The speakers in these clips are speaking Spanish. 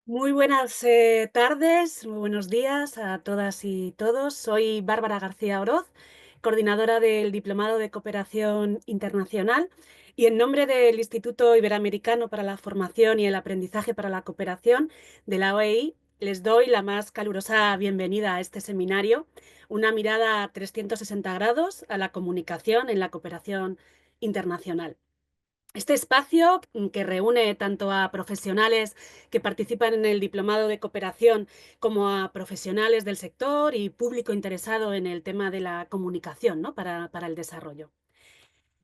Muy buenas tardes, muy buenos días a todas y todos. Soy Bárbara García Oroz, coordinadora del Diplomado de Cooperación Internacional, y en nombre del Instituto Iberoamericano para la Formación y el Aprendizaje para la Cooperación de la OEI, les doy la más calurosa bienvenida a este seminario, una mirada a 360 grados a la comunicación en la cooperación internacional. Este espacio, que reúne tanto a profesionales que participan en el Diplomado de Cooperación como a profesionales del sector y público interesado en el tema de la comunicación, ¿no? para el desarrollo.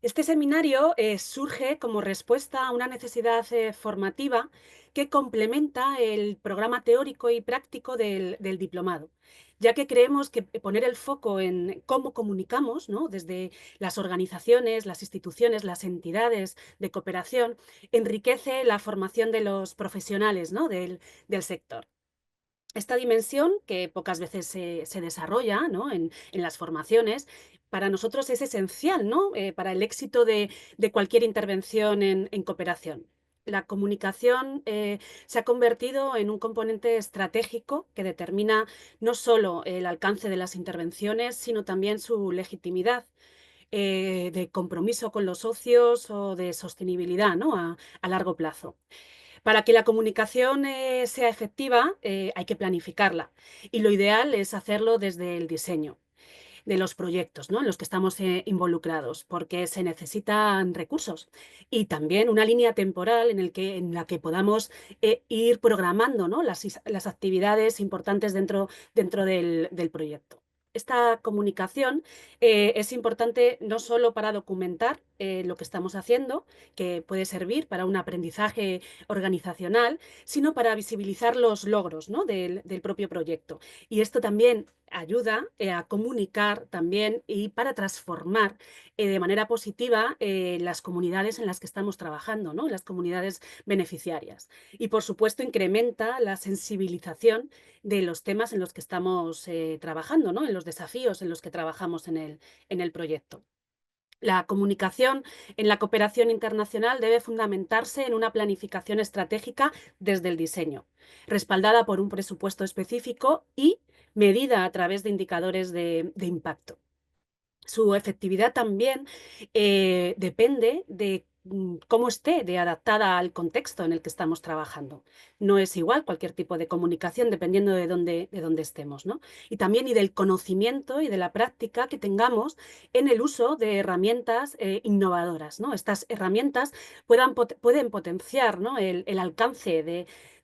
Este seminario surge como respuesta a una necesidad formativa que complementa el programa teórico y práctico del diplomado, ya que creemos que poner el foco en cómo comunicamos, ¿no? Desde las organizaciones, las instituciones, las entidades de cooperación, enriquece la formación de los profesionales, ¿no? del sector. Esta dimensión, que pocas veces se desarrolla, ¿no? en las formaciones, para nosotros es esencial, ¿no? Para el éxito de cualquier intervención en cooperación. La comunicación se ha convertido en un componente estratégico que determina no solo el alcance de las intervenciones, sino también su legitimidad, de compromiso con los socios o de sostenibilidad, ¿no? a largo plazo. Para que la comunicación sea efectiva, hay que planificarla, y lo ideal es hacerlo desde el diseño de los proyectos, ¿no? en los que estamos involucrados, porque se necesitan recursos y también una línea temporal en la que podamos ir programando, ¿no? las actividades importantes dentro del proyecto. Esta comunicación es importante no solo para documentar lo que estamos haciendo, que puede servir para un aprendizaje organizacional, sino para visibilizar los logros, ¿no? del propio proyecto. Y esto también ayuda a comunicar también y para transformar de manera positiva las comunidades en las que estamos trabajando, ¿no? Las comunidades beneficiarias. Y por supuesto incrementa la sensibilización de los temas en los que estamos trabajando, ¿no? En los desafíos en los que trabajamos en el proyecto. La comunicación en la cooperación internacional debe fundamentarse en una planificación estratégica desde el diseño, respaldada por un presupuesto específico y medida a través de indicadores de impacto. Su efectividad también depende de cómo esté de adaptada al contexto en el que estamos trabajando. No es igual cualquier tipo de comunicación dependiendo de dónde estemos, ¿no? Y también del conocimiento y de la práctica que tengamos en el uso de herramientas innovadoras, ¿no? Estas herramientas pueden potenciar, ¿no? el alcance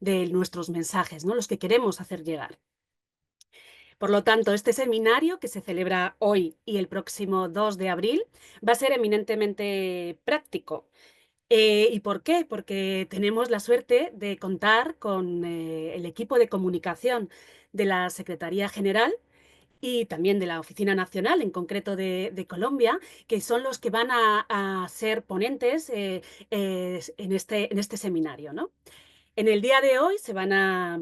de nuestros mensajes, ¿no? Los que queremos hacer llegar. Por lo tanto, este seminario, que se celebra hoy y el próximo 2 de abril, va a ser eminentemente práctico. ¿Y por qué? Porque tenemos la suerte de contar con el equipo de comunicación de la Secretaría General y también de la Oficina Nacional, en concreto de Colombia, que son los que van a ser ponentes en este seminario, ¿no? En el día de hoy se van a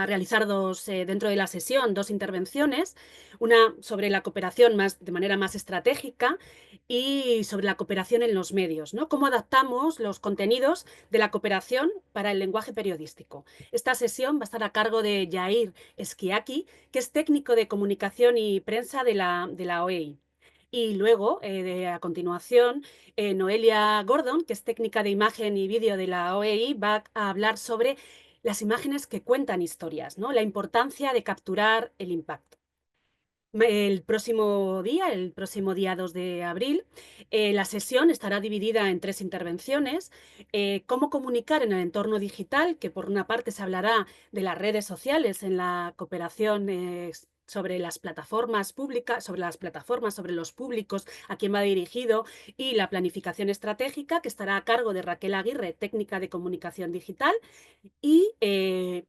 realizar dentro de la sesión, dos intervenciones, una sobre la cooperación de manera más estratégica y sobre la cooperación en los medios, ¿no? Cómo adaptamos los contenidos de la cooperación para el lenguaje periodístico. Esta sesión va a estar a cargo de Yair Esquiaki, que es técnico de comunicación y prensa de la OEI. Y luego, a continuación, Noelia Gordon, que es técnica de imagen y vídeo de la OEI, va a hablar sobre las imágenes que cuentan historias, ¿no? La importancia de capturar el impacto. El próximo día 2 de abril, la sesión estará dividida en tres intervenciones. Cómo comunicar en el entorno digital, que por una parte se hablará de las redes sociales en la cooperación, sobre las plataformas públicas, sobre los públicos, a quién va dirigido, y la planificación estratégica, que estará a cargo de Raquel Aguirre, técnica de comunicación digital. Y,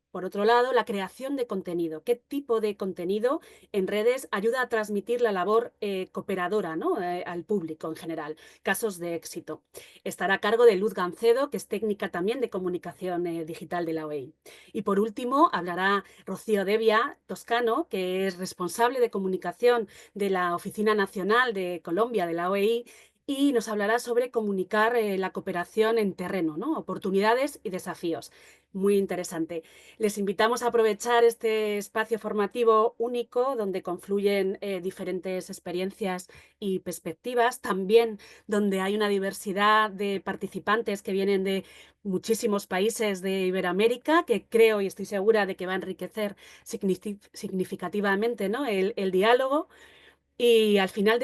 por otro lado, la creación de contenido. ¿Qué tipo de contenido en redes ayuda a transmitir la labor cooperadora, ¿no? Al público en general? Casos de éxito. Estará a cargo de Luz Gancedo, que es técnica también de comunicación digital de la OEI. Y por último, hablará Rocío Devia Toscano, que es responsable de comunicación de la Oficina Nacional de Colombia de la OEI, y nos hablará sobre comunicar la cooperación en terreno, ¿no? Oportunidades y desafíos. Muy interesante. Les invitamos a aprovechar este espacio formativo único donde confluyen diferentes experiencias y perspectivas, también donde hay una diversidad de participantes que vienen de muchísimos países de Iberoamérica, que creo y estoy segura de que va a enriquecer significativamente, ¿no? el diálogo. Y al final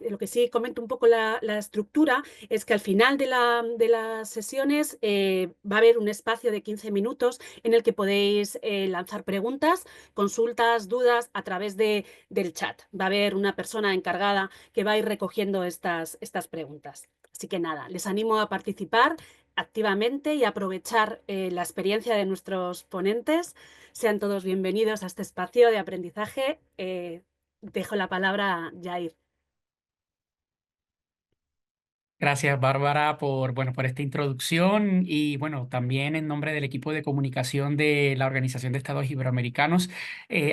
lo que sí comento un poco la estructura, es que al final de las sesiones va a haber un espacio de 15 minutos en el que podéis lanzar preguntas, consultas, dudas a través del chat. Va a haber una persona encargada que va a ir recogiendo estas preguntas. Así que nada, les animo a participar activamente y aprovechar la experiencia de nuestros ponentes. Sean todos bienvenidos a este espacio de aprendizaje. Dejo la palabra a Jair. Gracias, Bárbara, por esta introducción y bueno, también en nombre del equipo de comunicación de la Organización de Estados Iberoamericanos,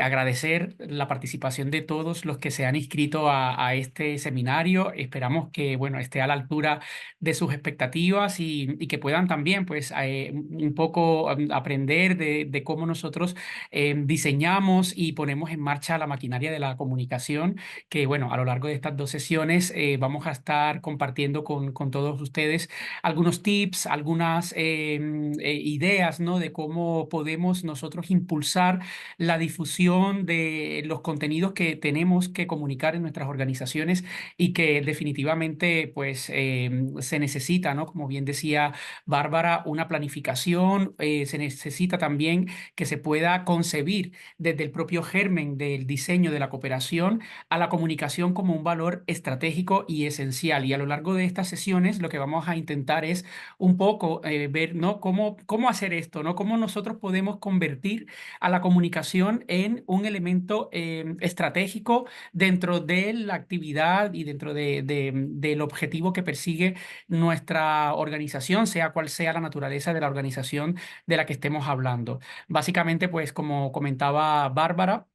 agradecer la participación de todos los que se han inscrito a este seminario. Esperamos que, bueno, esté a la altura de sus expectativas y que puedan también, pues, un poco aprender de cómo nosotros diseñamos y ponemos en marcha la maquinaria de la comunicación que, bueno, a lo largo de estas dos sesiones vamos a estar compartiendo con todos ustedes algunos tips, algunas ideas, ¿no? De cómo podemos nosotros impulsar la difusión de los contenidos que tenemos que comunicar en nuestras organizaciones y que definitivamente, pues, se necesita, ¿no? Como bien decía Bárbara, una planificación, se necesita también que se pueda concebir desde el propio germen del diseño de la cooperación a la comunicación como un valor estratégico y esencial. Y a lo largo de estas sesiones lo que vamos a intentar es un poco ver, ¿no? cómo hacer esto, ¿no? Cómo nosotros podemos convertir a la comunicación en un elemento estratégico dentro de la actividad y dentro del objetivo que persigue nuestra organización, sea cual sea la naturaleza de la organización de la que estemos hablando. Básicamente, pues como comentaba Bárbara,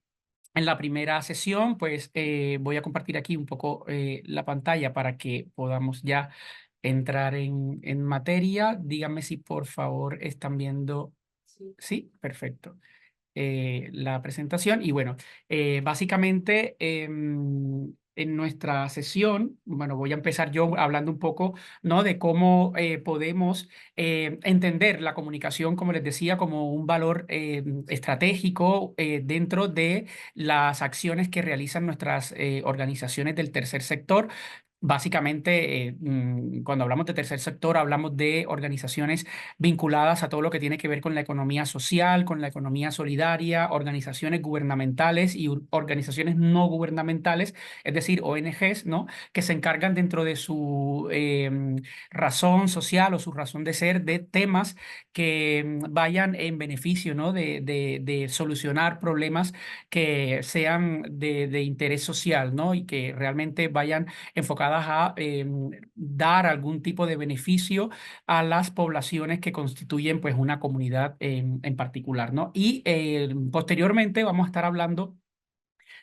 en la primera sesión, pues voy a compartir aquí un poco la pantalla para que podamos ya entrar en materia. Díganme si por favor están viendo. Sí. Sí, perfecto. La presentación y bueno, básicamente en nuestra sesión, bueno, voy a empezar yo hablando un poco, ¿no? De cómo podemos entender la comunicación, como les decía, como un valor estratégico dentro de las acciones que realizan nuestras organizaciones del tercer sector. Básicamente, cuando hablamos de tercer sector, hablamos de organizaciones vinculadas a todo lo que tiene que ver con la economía social, con la economía solidaria, organizaciones gubernamentales y organizaciones no gubernamentales, es decir, ONGs, ¿no? Que se encargan dentro de su razón social o su razón de ser de temas que vayan en beneficio, ¿no? De solucionar problemas que sean de interés social, ¿no? Y que realmente vayan enfocadas a dar algún tipo de beneficio a las poblaciones que constituyen pues una comunidad en particular, ¿no? Y posteriormente vamos a estar hablando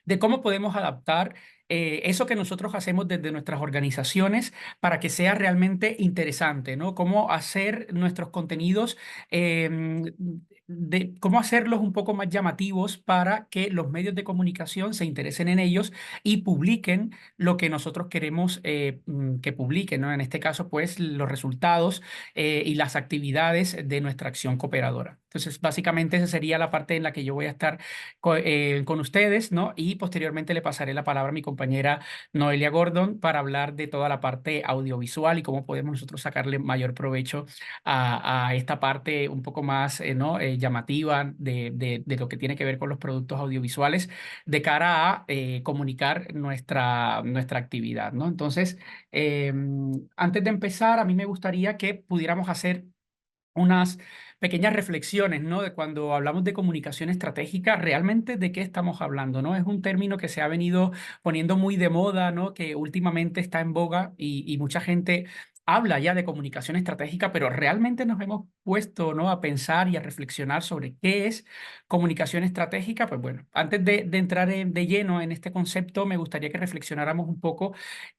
de cómo podemos adaptar eso que nosotros hacemos desde nuestras organizaciones para que sea realmente interesante, ¿no? Cómo hacer nuestros contenidos, cómo hacerlos un poco más llamativos para que los medios de comunicación se interesen en ellos y publiquen lo que nosotros queremos que publiquen, ¿no? En este caso, pues, los resultados y las actividades de nuestra acción cooperadora. Entonces, básicamente esa sería la parte en la que yo voy a estar con ustedes, ¿no? Y posteriormente le pasaré la palabra a mi compañera Noelia Gordon para hablar de toda la parte audiovisual y cómo podemos nosotros sacarle mayor provecho a esta parte un poco más, ¿no? Llamativa de lo que tiene que ver con los productos audiovisuales de cara a comunicar nuestra actividad, ¿no? Entonces, antes de empezar, a mí me gustaría que pudiéramos hacer unas pequeñas reflexiones, ¿no? De cuando hablamos de comunicación estratégica, realmente de qué estamos hablando, ¿no? Es un término que se ha venido poniendo muy de moda, ¿no? Que últimamente está en boga y mucha gente habla ya de comunicación estratégica, pero realmente nos hemos puesto, ¿no?, a pensar y a reflexionar sobre qué es comunicación estratégica. Pues bueno, antes de entrar de lleno en este concepto, me gustaría que reflexionáramos un poco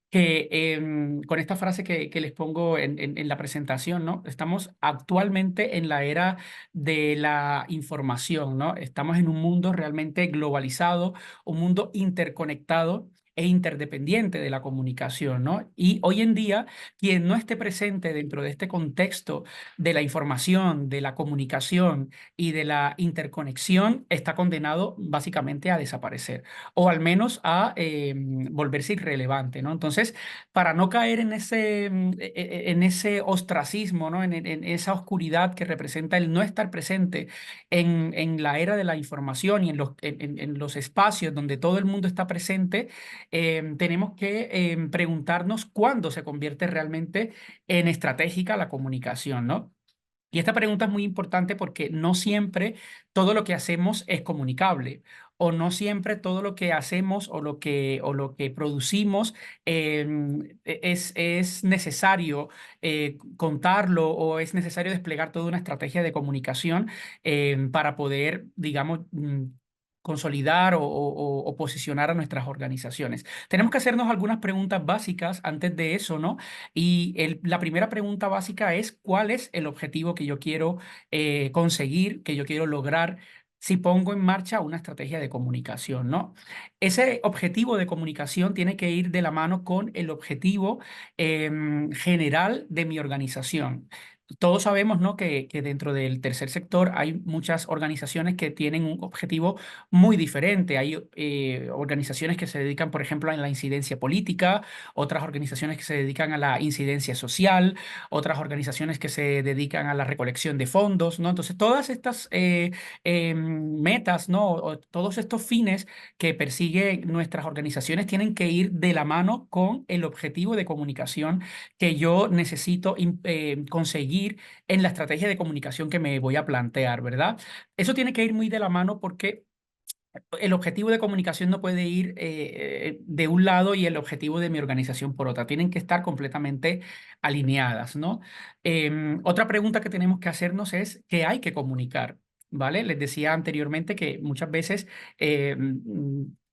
que con esta frase que les pongo en la presentación, ¿no? Estamos actualmente en la era de la información, ¿no? Estamos en un mundo realmente globalizado, un mundo interconectado e interdependiente de la comunicación, ¿no? Y hoy en día, quien no esté presente dentro de este contexto de la información, de la comunicación y de la interconexión, está condenado básicamente a desaparecer o al menos a volverse irrelevante, ¿no? Entonces, para no caer en ese ostracismo, ¿no? En esa oscuridad que representa el no estar presente en la era de la información y en los espacios donde todo el mundo está presente, tenemos que preguntarnos cuándo se convierte realmente en estratégica la comunicación, ¿no? Y esta pregunta es muy importante porque no siempre todo lo que hacemos es comunicable o no siempre todo lo que hacemos o lo que producimos es necesario contarlo o es necesario desplegar toda una estrategia de comunicación para poder, digamos, consolidar o posicionar a nuestras organizaciones. Tenemos que hacernos algunas preguntas básicas antes de eso, ¿no? Y la primera pregunta básica es, ¿cuál es el objetivo que yo quiero conseguir, que yo quiero lograr si pongo en marcha una estrategia de comunicación, ¿no? Ese objetivo de comunicación tiene que ir de la mano con el objetivo general de mi organización. Todos sabemos, ¿no?, que dentro del tercer sector hay muchas organizaciones que tienen un objetivo muy diferente. Hay organizaciones que se dedican, por ejemplo, a la incidencia política, otras organizaciones que se dedican a la incidencia social, otras organizaciones que se dedican a la recolección de fondos, ¿no? Entonces, todas estas metas, ¿no?, o todos estos fines que persiguen nuestras organizaciones tienen que ir de la mano con el objetivo de comunicación que yo necesito conseguir en la estrategia de comunicación que me voy a plantear, ¿verdad? Eso tiene que ir muy de la mano porque el objetivo de comunicación no puede ir de un lado y el objetivo de mi organización por otra. Tienen que estar completamente alineadas, ¿no? Otra pregunta que tenemos que hacernos es ¿qué hay que comunicar? ¿Vale? Les decía anteriormente que muchas veces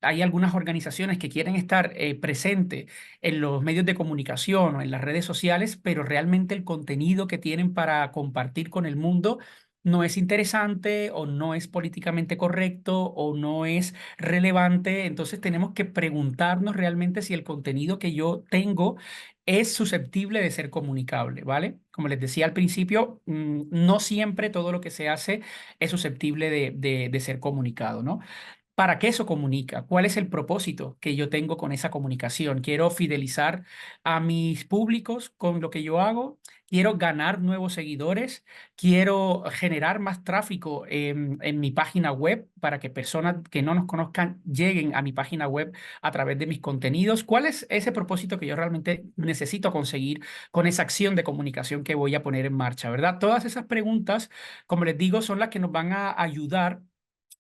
hay algunas organizaciones que quieren estar presentes en los medios de comunicación o en las redes sociales, pero realmente el contenido que tienen para compartir con el mundo no es interesante o no es políticamente correcto o no es relevante. Entonces tenemos que preguntarnos realmente si el contenido que yo tengo es susceptible de ser comunicable, ¿vale? Como les decía al principio, no siempre todo lo que se hace es susceptible de ser comunicado, ¿no? ¿Para qué eso comunica? ¿Cuál es el propósito que yo tengo con esa comunicación? ¿Quiero fidelizar a mis públicos con lo que yo hago? ¿Quiero ganar nuevos seguidores? ¿Quiero generar más tráfico en mi página web para que personas que no nos conozcan lleguen a mi página web a través de mis contenidos? ¿Cuál es ese propósito que yo realmente necesito conseguir con esa acción de comunicación que voy a poner en marcha, ¿verdad? Todas esas preguntas, como les digo, son las que nos van a ayudar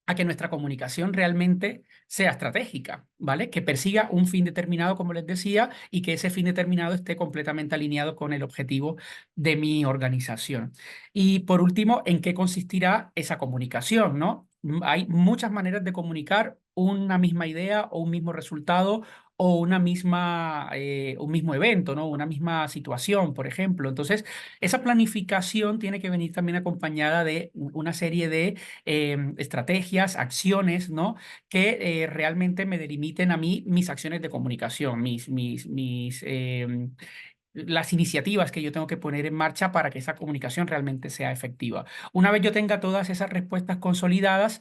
a que nuestra comunicación realmente sea estratégica, ¿vale? Que persiga un fin determinado, como les decía, y que ese fin determinado esté completamente alineado con el objetivo de mi organización. Y por último, ¿en qué consistirá esa comunicación, no? Hay muchas maneras de comunicar una misma idea o un mismo resultado o un mismo evento, ¿no? Una misma situación, por ejemplo. Entonces, esa planificación tiene que venir también acompañada de una serie de estrategias, acciones, ¿no?, que realmente me delimiten a mí mis acciones de comunicación, las iniciativas que yo tengo que poner en marcha para que esa comunicación realmente sea efectiva. Una vez yo tenga todas esas respuestas consolidadas,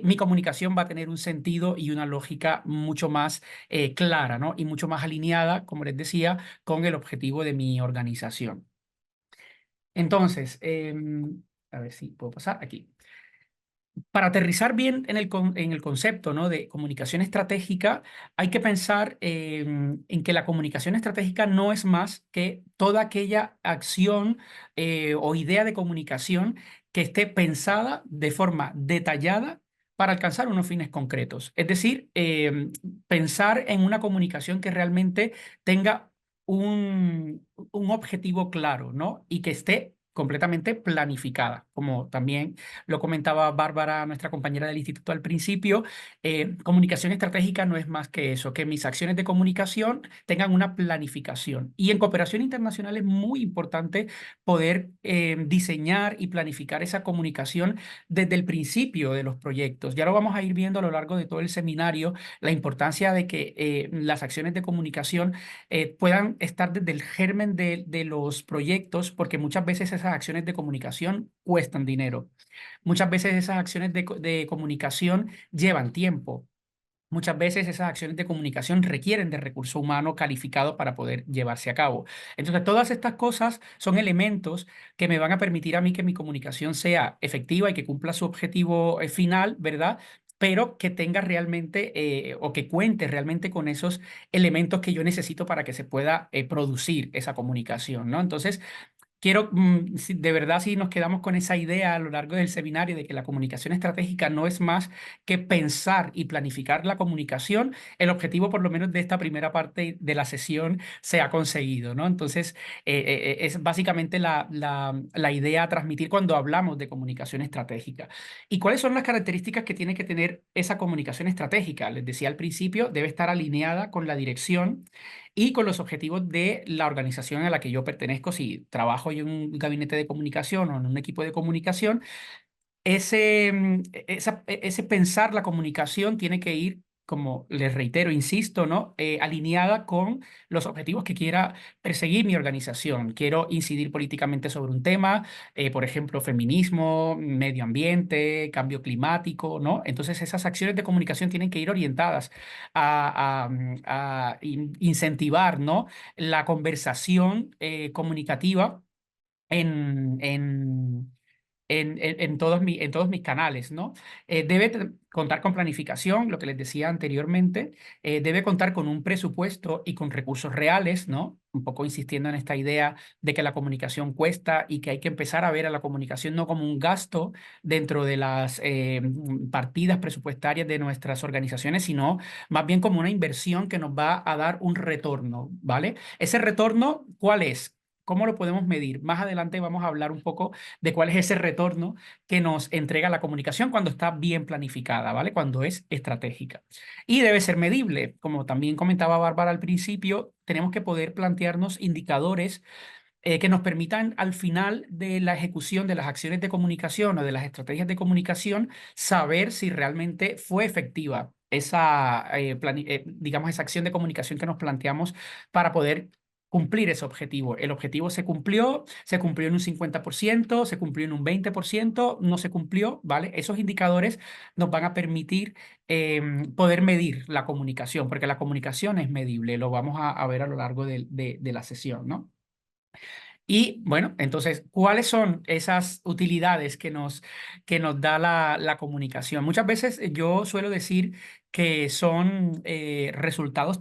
mi comunicación va a tener un sentido y una lógica mucho más clara, ¿no?, y mucho más alineada, como les decía, con el objetivo de mi organización. Entonces, a ver si puedo pasar aquí. Para aterrizar bien en el concepto, ¿no?, de comunicación estratégica, hay que pensar en que la comunicación estratégica no es más que toda aquella acción o idea de comunicación que esté pensada de forma detallada para alcanzar unos fines concretos. Es decir, pensar en una comunicación que realmente tenga un objetivo claro, ¿no? Y que esté completamente planificada, como también lo comentaba Bárbara, nuestra compañera del instituto al principio. Comunicación estratégica no es más que eso, que mis acciones de comunicación tengan una planificación. Y en cooperación internacional es muy importante poder diseñar y planificar esa comunicación desde el principio de los proyectos. Ya lo vamos a ir viendo a lo largo de todo el seminario, la importancia de que las acciones de comunicación puedan estar desde el germen de los proyectos, porque muchas veces esas acciones de comunicación cuestan dinero. Muchas veces esas acciones de comunicación llevan tiempo. Muchas veces esas acciones de comunicación requieren de recurso humano calificado para poder llevarse a cabo. Entonces, todas estas cosas son elementos que me van a permitir a mí que mi comunicación sea efectiva y que cumpla su objetivo final, ¿verdad? Pero que tenga realmente o que cuente realmente con esos elementos que yo necesito para que se pueda producir esa comunicación, ¿no? Entonces, quiero, de verdad, si nos quedamos con esa idea a lo largo del seminario de que la comunicación estratégica no es más que pensar y planificar la comunicación, el objetivo, por lo menos de esta primera parte de la sesión, se ha conseguido, ¿no? Entonces, es básicamente la idea a transmitir cuando hablamos de comunicación estratégica. ¿Y cuáles son las características que tiene que tener esa comunicación estratégica? Les decía al principio, debe estar alineada con la dirección y con los objetivos de la organización a la que yo pertenezco. Si trabajo en un gabinete de comunicación o en un equipo de comunicación, ese pensar la comunicación tiene que ir, como les reitero, insisto, ¿no? Alineada con los objetivos que quiera perseguir mi organización. Quiero incidir políticamente sobre un tema, por ejemplo, feminismo, medio ambiente, cambio climático, ¿no? Entonces esas acciones de comunicación tienen que ir orientadas a incentivar, ¿no? La conversación comunicativa en, en, en todos mis canales, ¿no? Debe contar con planificación, lo que les decía anteriormente, debe contar con un presupuesto y con recursos reales, ¿no? Un poco insistiendo en esta idea de que la comunicación cuesta y que hay que empezar a ver a la comunicación no como un gasto dentro de las partidas presupuestarias de nuestras organizaciones, sino más bien como una inversión que nos va a dar un retorno, ¿vale? Ese retorno, ¿cuál es? ¿Cómo lo podemos medir? Más adelante vamos a hablar un poco de cuál es ese retorno que nos entrega la comunicación cuando está bien planificada, ¿vale? Cuando es estratégica. Y debe ser medible. Como también comentaba Bárbara al principio, tenemos que poder plantearnos indicadores que nos permitan al final de la ejecución de las acciones de comunicación o de las estrategias de comunicación saber si realmente fue efectiva esa, digamos, esa acción de comunicación que nos planteamos para poder cumplir ese objetivo. El objetivo se cumplió en un 50%, se cumplió en un 20%, no se cumplió, ¿vale? Esos indicadores nos van a permitir poder medir la comunicación, porque la comunicación es medible, lo vamos a ver a lo largo de la sesión, ¿no? Y bueno, entonces, ¿cuáles son esas utilidades que nos da la comunicación? Muchas veces yo suelo decir que son resultados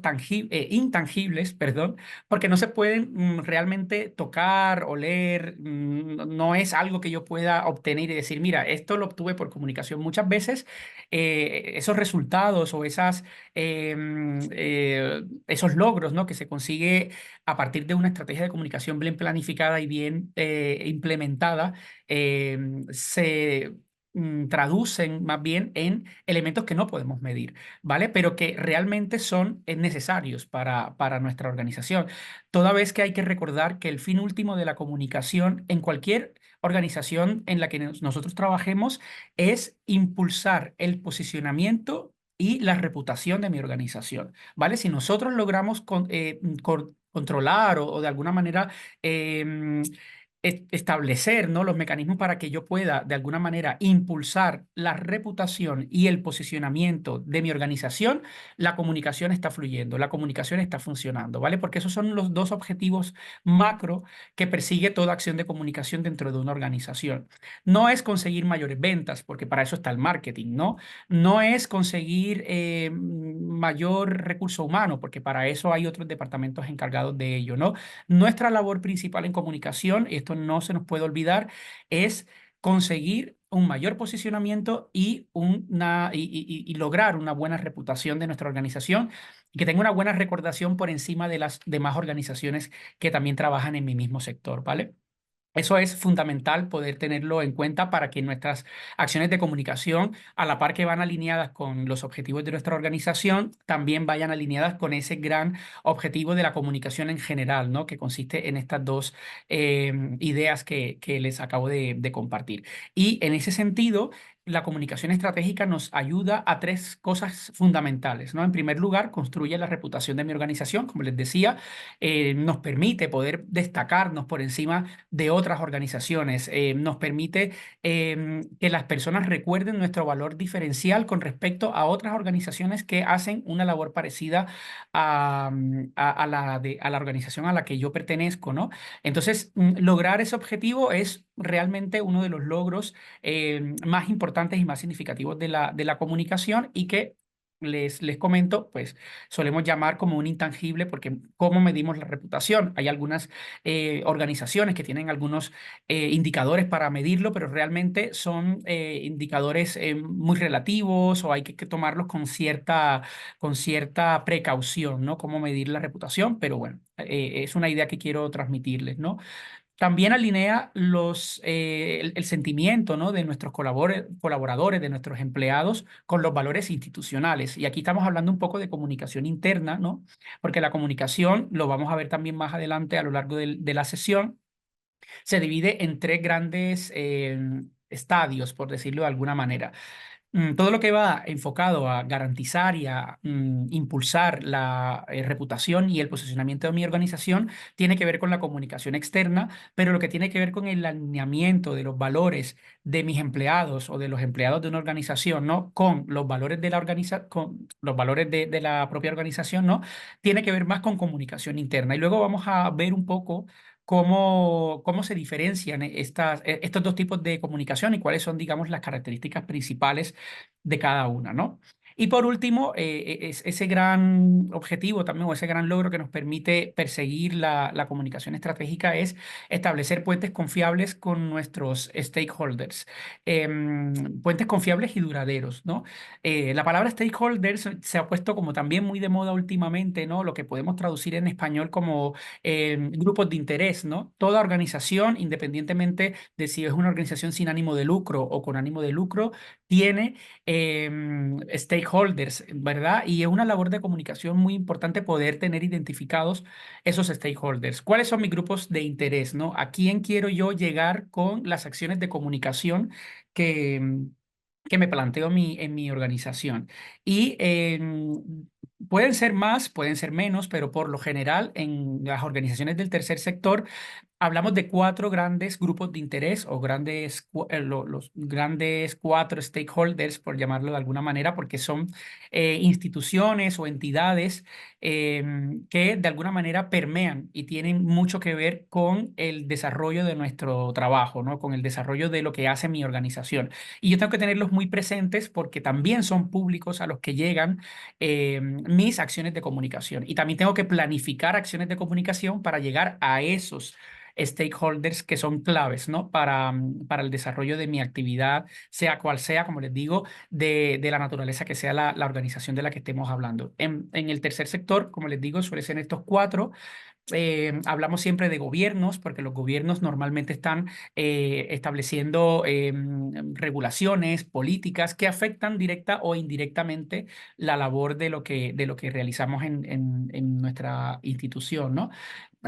intangibles, perdón, porque no se pueden realmente tocar, oler, no es algo que yo pueda obtener y decir, mira, esto lo obtuve por comunicación. Muchas veces esos resultados o esos logros, ¿no? que se consigue a partir de una estrategia de comunicación bien planificada y bien implementada, se traducen más bien en elementos que no podemos medir, ¿vale? Pero que realmente son necesarios para nuestra organización. Toda vez que hay que recordar que el fin último de la comunicación en cualquier organización en la que nosotros trabajemos es impulsar el posicionamiento y la reputación de mi organización, ¿vale? Si nosotros logramos controlar o de alguna manera em, establecer, ¿no? los mecanismos para que yo pueda de alguna manera impulsar la reputación y el posicionamiento de mi organización, la comunicación está fluyendo, la comunicación está funcionando, ¿vale? Porque esos son los dos objetivos macro que persigue toda acción de comunicación dentro de una organización. No es conseguir mayores ventas, porque para eso está el marketing, ¿no? No es conseguir mayor recurso humano, porque para eso hay otros departamentos encargados de ello, ¿no? Nuestra labor principal en comunicación, y esto no se nos puede olvidar, es conseguir un mayor posicionamiento y, y lograr una buena reputación de nuestra organización y que tenga una buena recordación por encima de las demás organizaciones que también trabajan en mi mismo sector, ¿vale? Eso es fundamental poder tenerlo en cuenta para que nuestras acciones de comunicación, a la par que van alineadas con los objetivos de nuestra organización, también vayan alineadas con ese gran objetivo de la comunicación en general, ¿no? Que consiste en estas dos ideas que les acabo de compartir. Y en ese sentido, la comunicación estratégica nos ayuda a tres cosas fundamentales, ¿no? En primer lugar, construye la reputación de mi organización, como les decía, nos permite poder destacarnos por encima de otras organizaciones. Nos permite que las personas recuerden nuestro valor diferencial con respecto a otras organizaciones que hacen una labor parecida a la organización a la que yo pertenezco, ¿no? Entonces, lograr ese objetivo es realmente uno de los logros más importantes y más significativos de la comunicación y que les comento, pues solemos llamar como un intangible porque ¿cómo medimos la reputación? Hay algunas organizaciones que tienen algunos indicadores para medirlo, pero realmente son indicadores muy relativos o hay que tomarlos con cierta precaución, ¿no? Cómo medir la reputación, pero bueno, es una idea que quiero transmitirles, ¿no? También alinea el sentimiento, ¿no? De nuestros colaboradores, de nuestros empleados, con los valores institucionales. Y aquí estamos hablando un poco de comunicación interna, ¿no? Porque la comunicación, lo vamos a ver también más adelante a lo largo de la sesión, se divide en tres grandes estadios, por decirlo de alguna manera. Todo lo que va enfocado a garantizar y a impulsar la reputación y el posicionamiento de mi organización tiene que ver con la comunicación externa, pero lo que tiene que ver con el alineamiento de los valores de mis empleados o de los empleados de una organización, ¿no? Con los valores de la con los valores de la propia organización, ¿no? Tiene que ver más con comunicación interna. Y luego vamos a ver un poco cómo se diferencian estos dos tipos de comunicación y cuáles son, digamos, las características principales de cada una, ¿no? Y por último, es ese gran objetivo también o ese gran logro que nos permite perseguir la comunicación estratégica es establecer puentes confiables con nuestros stakeholders. Puentes confiables y duraderos, ¿no? La palabra stakeholders se ha puesto como también muy de moda últimamente, ¿no? Lo que podemos traducir en español como grupos de interés, ¿no? Toda organización, independientemente de si es una organización sin ánimo de lucro o con ánimo de lucro, tiene stakeholders, ¿verdad? Y es una labor de comunicación muy importante poder tener identificados esos stakeholders. ¿Cuáles son mis grupos de interés, ¿no? ¿A quién quiero yo llegar con las acciones de comunicación que, que me planteo en mi organización? Y pueden ser más, pueden ser menos, pero por lo general en las organizaciones del tercer sector hablamos de cuatro grandes grupos de interés o los grandes cuatro stakeholders, por llamarlo de alguna manera, porque son instituciones o entidades que de alguna manera permean y tienen mucho que ver con el desarrollo de nuestro trabajo, ¿no? Con el desarrollo de lo que hace mi organización. Y yo tengo que tenerlos muy presentes porque también son públicos a los que llegan mis acciones de comunicación. Y también tengo que planificar acciones de comunicación para llegar a esos stakeholders que son claves, ¿no? Para el desarrollo de mi actividad, sea cual sea, como les digo, de la naturaleza que sea la organización de la que estemos hablando. En el tercer sector, como les digo, suelen ser estos cuatro. Hablamos siempre de gobiernos, porque los gobiernos normalmente están estableciendo regulaciones, políticas que afectan directa o indirectamente la labor de lo que realizamos en nuestra institución, ¿no?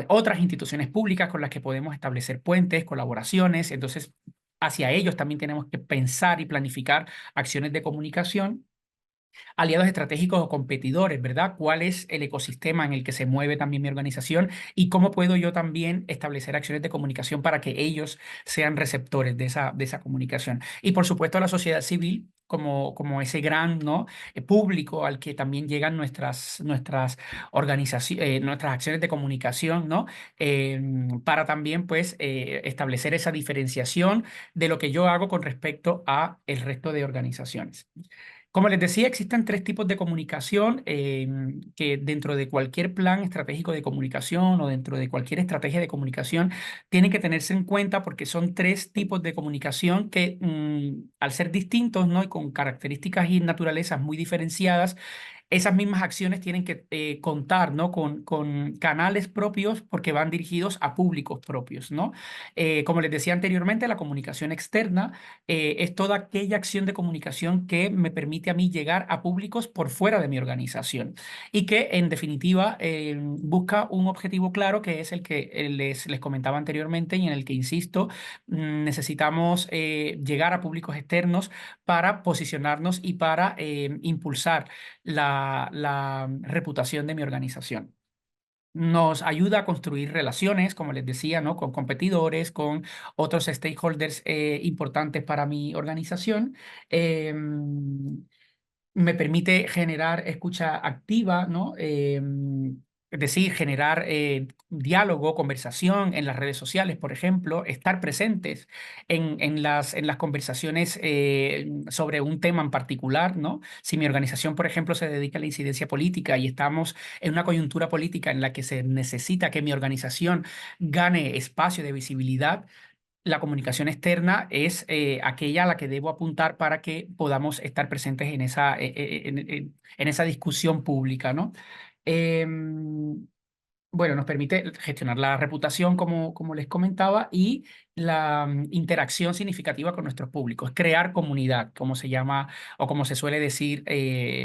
Otras instituciones públicas con las que podemos establecer puentes, colaboraciones. Entonces, hacia ellos también tenemos que pensar y planificar acciones de comunicación, aliados estratégicos o competidores, ¿verdad? ¿Cuál es el ecosistema en el que se mueve también mi organización y cómo puedo yo también establecer acciones de comunicación para que ellos sean receptores de esa comunicación? Y por supuesto la sociedad civil. Como ese gran, ¿no? Público al que también llegan nuestras organizaciones, nuestras acciones de comunicación, ¿no? Para también, pues, establecer esa diferenciación de lo que yo hago con respecto a el resto de organizaciones. Como les decía, existen tres tipos de comunicación que dentro de cualquier plan estratégico de comunicación o dentro de cualquier estrategia de comunicación tienen que tenerse en cuenta porque son tres tipos de comunicación que al ser distintos, ¿no? Y con características y naturalezas muy diferenciadas, esas mismas acciones tienen que contar, ¿no? con canales propios porque van dirigidos a públicos propios, ¿no? Como les decía anteriormente, la comunicación externa es toda aquella acción de comunicación que me permite a mí llegar a públicos por fuera de mi organización y que en definitiva busca un objetivo claro que es el que les comentaba anteriormente y en el que insisto, necesitamos llegar a públicos externos para posicionarnos y para impulsar la reputación de mi organización. Nos ayuda a construir relaciones, como les decía, ¿no? Con competidores, con otros stakeholders importantes para mi organización. Me permite generar escucha activa, ¿no? Es decir, generar diálogo, conversación en las redes sociales, por ejemplo, estar presentes en las conversaciones sobre un tema en particular, ¿no? Si mi organización, por ejemplo, se dedica a la incidencia política y estamos en una coyuntura política en la que se necesita que mi organización gane espacio de visibilidad, la comunicación externa es aquella a la que debo apuntar para que podamos estar presentes en esa discusión pública, ¿no? Em, bueno, nos permite gestionar la reputación, como les comentaba, y la interacción significativa con nuestros públicos, crear comunidad, como se llama o como se suele decir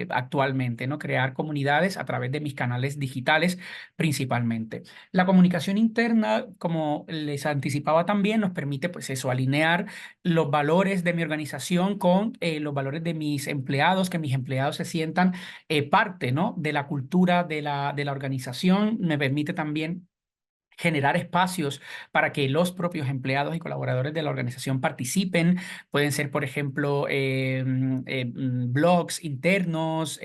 actualmente, ¿no? Crear comunidades a través de mis canales digitales principalmente. La comunicación interna, como les anticipaba también, nos permite, pues eso, alinear los valores de mi organización con los valores de mis empleados, que mis empleados se sientan parte, ¿no? de la cultura de la organización. Me permite también generar espacios para que los propios empleados y colaboradores de la organización participen. Pueden ser, por ejemplo, blogs internos,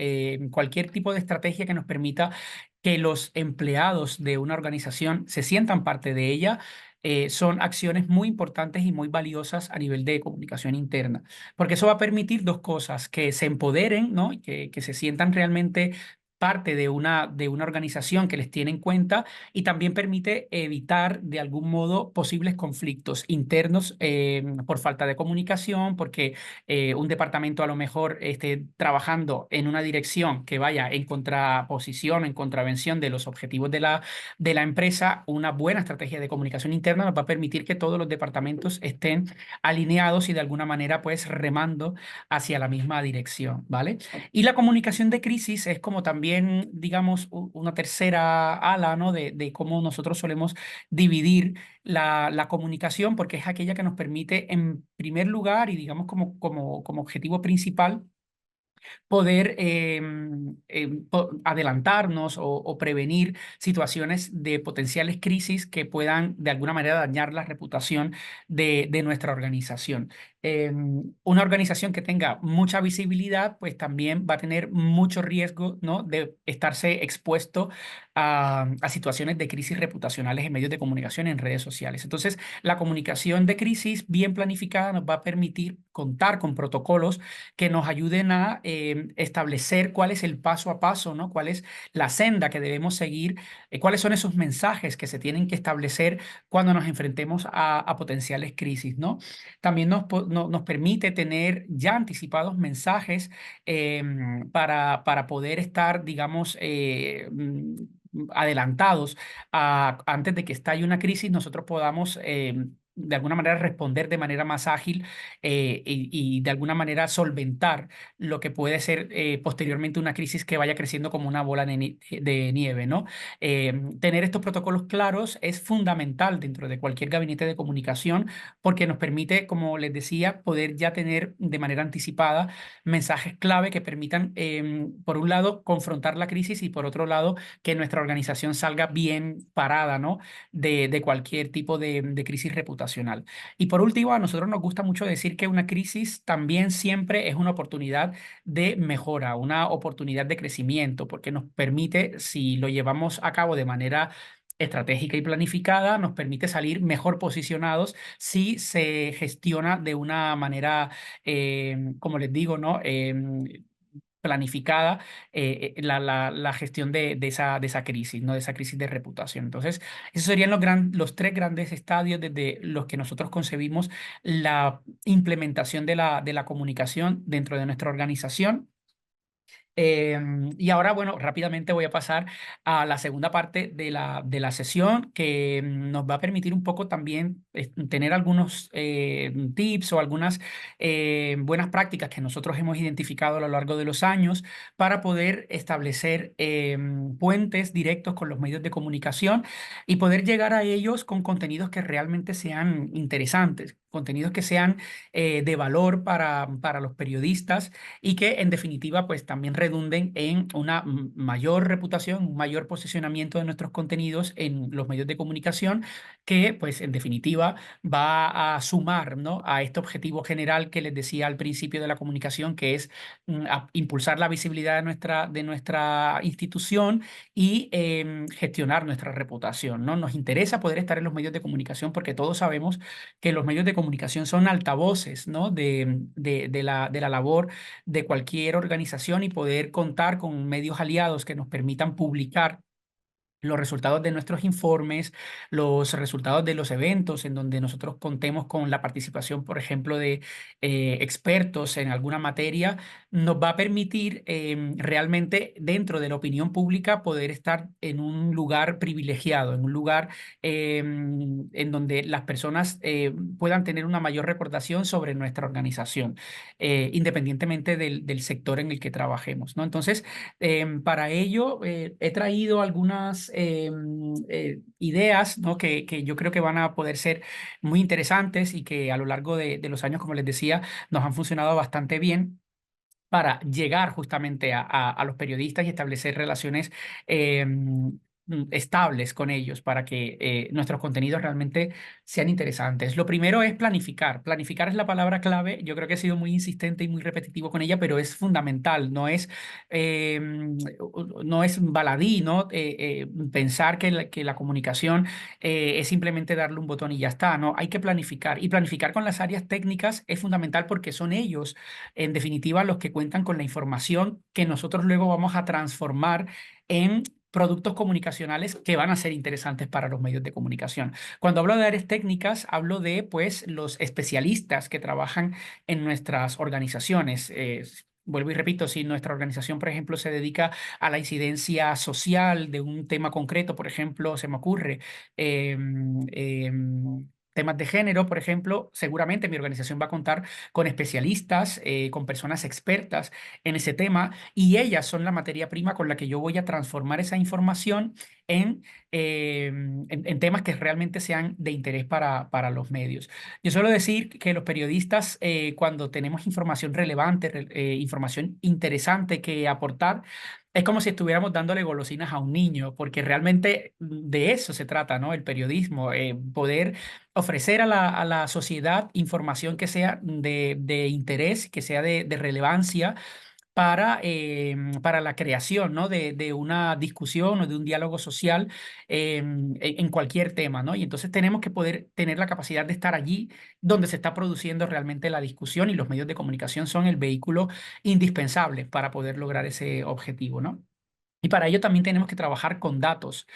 cualquier tipo de estrategia que nos permita que los empleados de una organización se sientan parte de ella. Son acciones muy importantes y muy valiosas a nivel de comunicación interna, porque eso va a permitir dos cosas: que se empoderen, ¿no? Y que se sientan realmente parte de una organización que les tiene en cuenta, y también permite evitar de algún modo posibles conflictos internos por falta de comunicación, porque un departamento a lo mejor esté trabajando en una dirección que vaya en contraposición, en contravención de los objetivos de la empresa. Una buena estrategia de comunicación interna nos va a permitir que todos los departamentos estén alineados y de alguna manera pues remando hacia la misma dirección, ¿vale? Y la comunicación de crisis es como también, digamos, una tercera ala, ¿no? de cómo nosotros solemos dividir la comunicación, porque es aquella que nos permite, en primer lugar, y digamos como objetivo principal, poder adelantarnos o prevenir situaciones de potenciales crisis que puedan de alguna manera dañar la reputación de nuestra organización. Una organización que tenga mucha visibilidad, pues también va a tener mucho riesgo, ¿no? de estarse expuesto a situaciones de crisis reputacionales en medios de comunicación, en redes sociales. Entonces, la comunicación de crisis bien planificada nos va a permitir contar con protocolos que nos ayuden a establecer cuál es el paso a paso, ¿no? Cuál es la senda que debemos seguir, cuáles son esos mensajes que se tienen que establecer cuando nos enfrentemos a potenciales crisis, ¿no? También nos permite tener ya anticipados mensajes para poder estar, digamos, adelantados antes de que estalle una crisis, nosotros podamos de alguna manera responder de manera más ágil y de alguna manera solventar lo que puede ser posteriormente una crisis que vaya creciendo como una bola de nieve, ¿no? Tener estos protocolos claros es fundamental dentro de cualquier gabinete de comunicación porque nos permite, como les decía, poder ya tener de manera anticipada mensajes clave que permitan, por un lado, confrontar la crisis y por otro lado, que nuestra organización salga bien parada, ¿no? de cualquier tipo de crisis reputacional. Y por último, a nosotros nos gusta mucho decir que una crisis también siempre es una oportunidad de mejora, una oportunidad de crecimiento, porque nos permite, si lo llevamos a cabo de manera estratégica y planificada, nos permite salir mejor posicionados si se gestiona de una manera, como les digo, ¿no? planificada la gestión de esa crisis, ¿no? De esa crisis de reputación. Entonces, esos serían los tres grandes estadios desde los que nosotros concebimos la implementación de la comunicación dentro de nuestra organización. Y ahora, bueno, rápidamente voy a pasar a la segunda parte de la sesión que nos va a permitir un poco también tener algunos tips o algunas buenas prácticas que nosotros hemos identificado a lo largo de los años para poder establecer puentes directos con los medios de comunicación y poder llegar a ellos con contenidos que realmente sean interesantes, contenidos que sean de valor para los periodistas y que en definitiva pues también redunden en una mayor reputación, un mayor posicionamiento de nuestros contenidos en los medios de comunicación que pues en definitiva va a sumar, ¿no? A este objetivo general que les decía al principio de la comunicación, que es impulsar la visibilidad de nuestra institución y gestionar nuestra reputación, ¿no? Nos interesa poder estar en los medios de comunicación porque todos sabemos que los medios de comunicación son altavoces, ¿no? De la labor de cualquier organización y poder contar con medios aliados que nos permitan publicar los resultados de nuestros informes, los resultados de los eventos en donde nosotros contemos con la participación, por ejemplo, de expertos en alguna materia, nos va a permitir realmente dentro de la opinión pública poder estar en un lugar privilegiado, en un lugar en donde las personas puedan tener una mayor recordación sobre nuestra organización, independientemente del sector en el que trabajemos, ¿no? Entonces, para ello, he traído algunas ideas, ¿no? Que yo creo que van a poder ser muy interesantes y que a lo largo de los años, como les decía, nos han funcionado bastante bien para llegar justamente a los periodistas y establecer relaciones estables con ellos para que nuestros contenidos realmente sean interesantes. Lo primero es planificar. Planificar es la palabra clave. Yo creo que he sido muy insistente y muy repetitivo con ella, pero es fundamental. No es baladí, ¿no? Pensar que la comunicación es simplemente darle un botón y ya está, ¿no? Hay que planificar. Y planificar con las áreas técnicas es fundamental porque son ellos en definitiva, los que cuentan con la información que nosotros luego vamos a transformar en productos comunicacionales que van a ser interesantes para los medios de comunicación. Cuando hablo de áreas técnicas, hablo de pues los especialistas que trabajan en nuestras organizaciones. Vuelvo y repito, si nuestra organización, por ejemplo, se dedica a la incidencia social de un tema concreto, por ejemplo, se me ocurre, temas de género, por ejemplo, seguramente mi organización va a contar con especialistas, con personas expertas en ese tema y ellas son la materia prima con la que yo voy a transformar esa información en temas que realmente sean de interés para los medios. Yo suelo decir que los periodistas, cuando tenemos información relevante, información interesante que aportar, es como si estuviéramos dándole golosinas a un niño, porque realmente de eso se trata, ¿no? El periodismo, poder ofrecer a a la sociedad información que sea de interés, que sea de relevancia para la creación, ¿no? De una discusión o de un diálogo social en cualquier tema, ¿no? Y entonces tenemos que poder tener la capacidad de estar allí donde se está produciendo realmente la discusión y los medios de comunicación son el vehículo indispensable para poder lograr ese objetivo, ¿no? Y para ello también tenemos que trabajar con datos.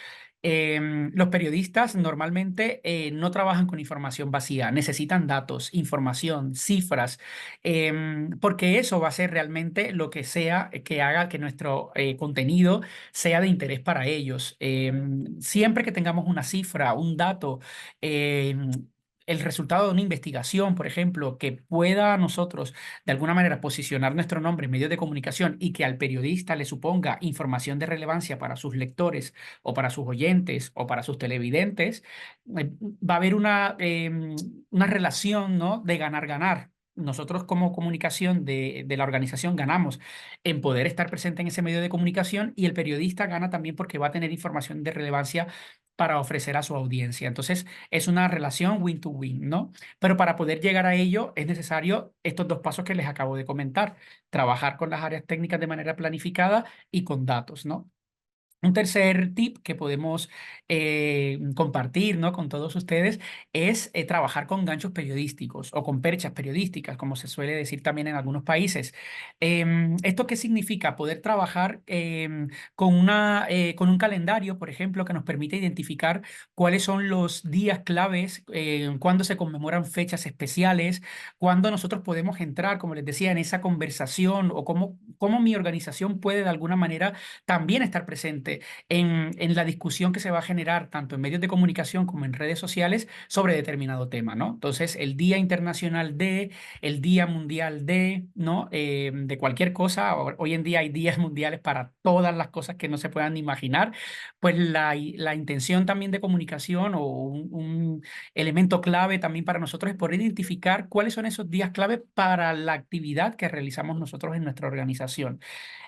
Los periodistas normalmente no trabajan con información vacía, necesitan datos, información, cifras, porque eso va a ser realmente lo que sea que haga que nuestro contenido sea de interés para ellos. Siempre que tengamos una cifra, un dato, em, el resultado de una investigación, por ejemplo, que pueda a nosotros de alguna manera posicionar nuestro nombre en medios de comunicación y que al periodista le suponga información de relevancia para sus lectores o para sus oyentes o para sus televidentes, va a haber una relación, ¿no? De ganar-ganar. Nosotros como comunicación de la organización ganamos en poder estar presente en ese medio de comunicación y el periodista gana también porque va a tener información de relevancia para ofrecer a su audiencia. Entonces, es una relación win to win, ¿no? Pero para poder llegar a ello es necesario estos dos pasos que les acabo de comentar, trabajar con las áreas técnicas de manera planificada y con datos, ¿no? Un tercer tip que podemos compartir, ¿no?, con todos ustedes es trabajar con ganchos periodísticos o con perchas periodísticas, como se suele decir también en algunos países. ¿Esto qué significa? Poder trabajar con un calendario, por ejemplo, que nos permite identificar cuáles son los días claves, cuándo se conmemoran fechas especiales, cuándo nosotros podemos entrar, como les decía, en esa conversación o cómo mi organización puede de alguna manera también estar presente en la discusión que se va a generar tanto en medios de comunicación como en redes sociales sobre determinado tema, ¿no? Entonces, el Día Internacional el Día Mundial ¿no? De cualquier cosa. Hoy en día hay días mundiales para todas las cosas que no se puedan imaginar. Pues la intención también de comunicación o un elemento clave también para nosotros es poder identificar cuáles son esos días clave para la actividad que realizamos nosotros en nuestra organización.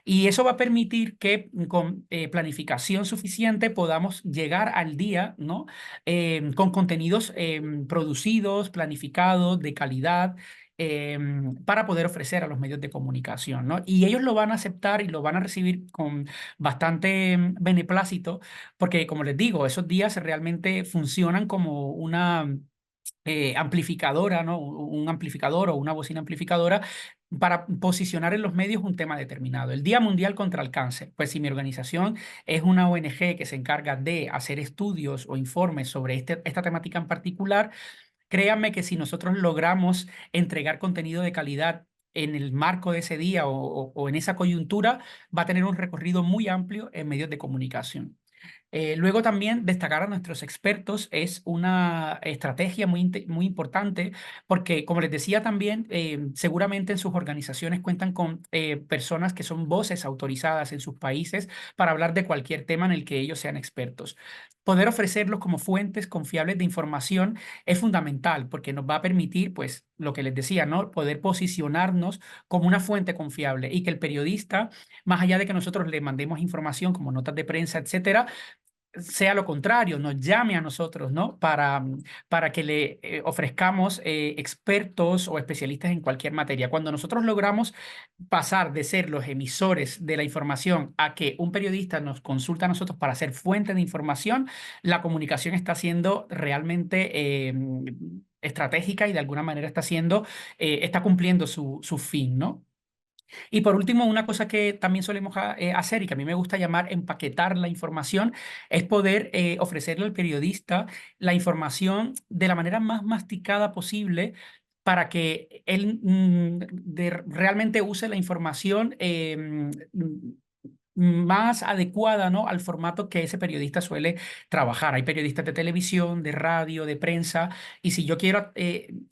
Y eso va a permitir que con planificación suficiente podamos llegar al día, ¿no? Con contenidos producidos, planificados, de calidad, para poder ofrecer a los medios de comunicación, ¿no? Y ellos lo van a aceptar y lo van a recibir con bastante beneplácito, porque como les digo, esos días realmente funcionan como una amplificadora, ¿no? Un amplificador o una bocina amplificadora para posicionar en los medios un tema determinado. El Día Mundial contra el Cáncer. Pues si mi organización es una ONG que se encarga de hacer estudios o informes sobre esta temática en particular, créanme que si nosotros logramos entregar contenido de calidad en el marco de ese día o en esa coyuntura, va a tener un recorrido muy amplio en medios de comunicación. Luego también destacar a nuestros expertos es una estrategia muy importante porque, como les decía también, seguramente en sus organizaciones cuentan con personas que son voces autorizadas en sus países para hablar de cualquier tema en el que ellos sean expertos. Poder ofrecerlos como fuentes confiables de información es fundamental porque nos va a permitir, pues, lo que les decía, ¿no? Poder posicionarnos como una fuente confiable y que el periodista, más allá de que nosotros le mandemos información como notas de prensa, etcétera, sea lo contrario, nos llame a nosotros, ¿no? Para que le ofrezcamos expertos o especialistas en cualquier materia. Cuando nosotros logramos pasar de ser los emisores de la información a que un periodista nos consulta a nosotros para ser fuente de información, la comunicación está siendo realmente estratégica y de alguna manera está cumpliendo su fin, ¿no? Y por último, una cosa que también solemos hacer y que a mí me gusta llamar empaquetar la información es poder ofrecerle al periodista la información de la manera más masticada posible para que él realmente use la información más adecuada, ¿no?, al formato que ese periodista suele trabajar. Hay periodistas de televisión, de radio, de prensa, y si yo quiero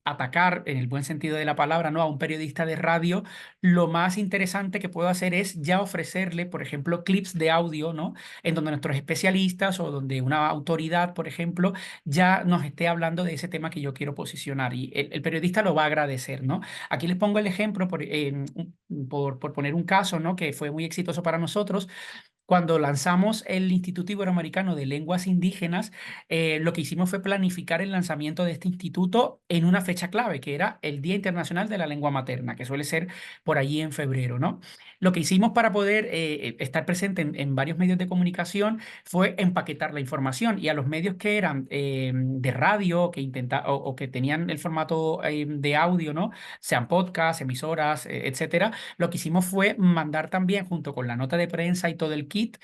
atacar, en el buen sentido de la palabra, ¿no?, a un periodista de radio, lo más interesante que puedo hacer es ya ofrecerle, por ejemplo, clips de audio, ¿no?, en donde nuestros especialistas o donde una autoridad, por ejemplo, ya nos esté hablando de ese tema que yo quiero posicionar, y el periodista lo va a agradecer, ¿no? Aquí les pongo el ejemplo por poner un caso, ¿no?, que fue muy exitoso para nosotros. Cuando lanzamos el Instituto Iberoamericano de Lenguas Indígenas, lo que hicimos fue planificar el lanzamiento de este instituto en una fecha clave, que era el Día Internacional de la Lengua Materna, que suele ser por allí en febrero, ¿no? Lo que hicimos para poder estar presente en varios medios de comunicación fue empaquetar la información, y a los medios que eran de radio o que tenían el formato de audio, ¿no?, sean podcasts, emisoras, etcétera, lo que hicimos fue mandar también, junto con la nota de prensa y todo el kit,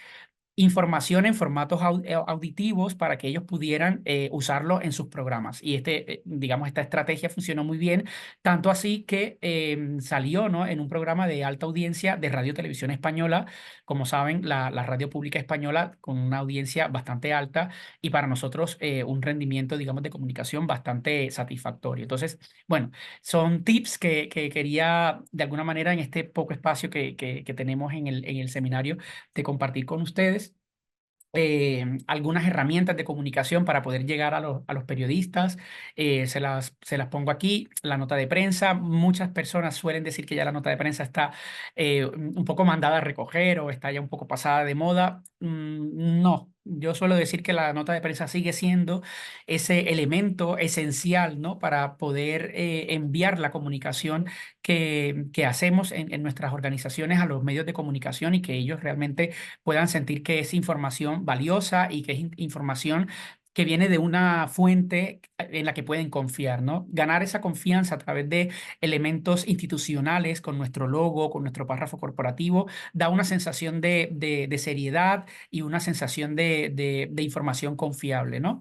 información en formatos auditivos para que ellos pudieran usarlo en sus programas. Y digamos, esta estrategia funcionó muy bien, tanto así que salió, ¿no?, en un programa de alta audiencia de Radio Televisión Española, como saben, la radio pública española con una audiencia bastante alta y para nosotros un rendimiento, digamos, de comunicación bastante satisfactorio. Entonces, bueno, son tips que quería de alguna manera en este poco espacio que tenemos en el seminario de compartir con ustedes algunas herramientas de comunicación para poder llegar a los periodistas. Se las pongo aquí. La nota de prensa. Muchas personas suelen decir que ya la nota de prensa está un poco mandada a recoger o está ya un poco pasada de moda. No, Yo suelo decir que la nota de prensa sigue siendo ese elemento esencial, ¿no? Para poder enviar la comunicación que hacemos en nuestras organizaciones a los medios de comunicación y que ellos realmente puedan sentir que es información valiosa y que es información que viene de una fuente en la que pueden confiar, ¿no? Ganar esa confianza a través de elementos institucionales con nuestro logo, con nuestro párrafo corporativo, da una sensación de seriedad y una sensación de información confiable, ¿no?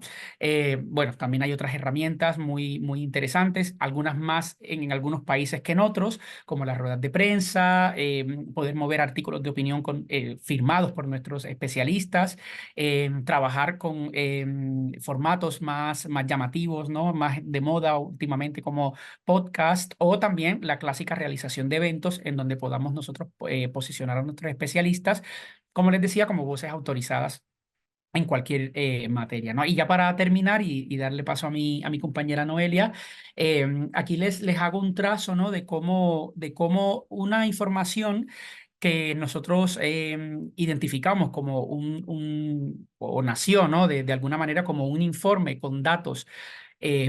Bueno, también hay otras herramientas muy interesantes, algunas más en algunos países que en otros, como las ruedas de prensa, poder mover artículos de opinión firmados por nuestros especialistas, trabajar con formatos más llamativos, ¿no? Más de moda últimamente como podcast o también la clásica realización de eventos en donde podamos nosotros posicionar a nuestros especialistas, como les decía, como voces autorizadas en cualquier materia, ¿no? Y ya para terminar y darle paso a mi compañera Noelia, aquí les hago un trazo, ¿no? De cómo una información que nosotros identificamos como o nació, ¿no? De alguna manera como un informe con datos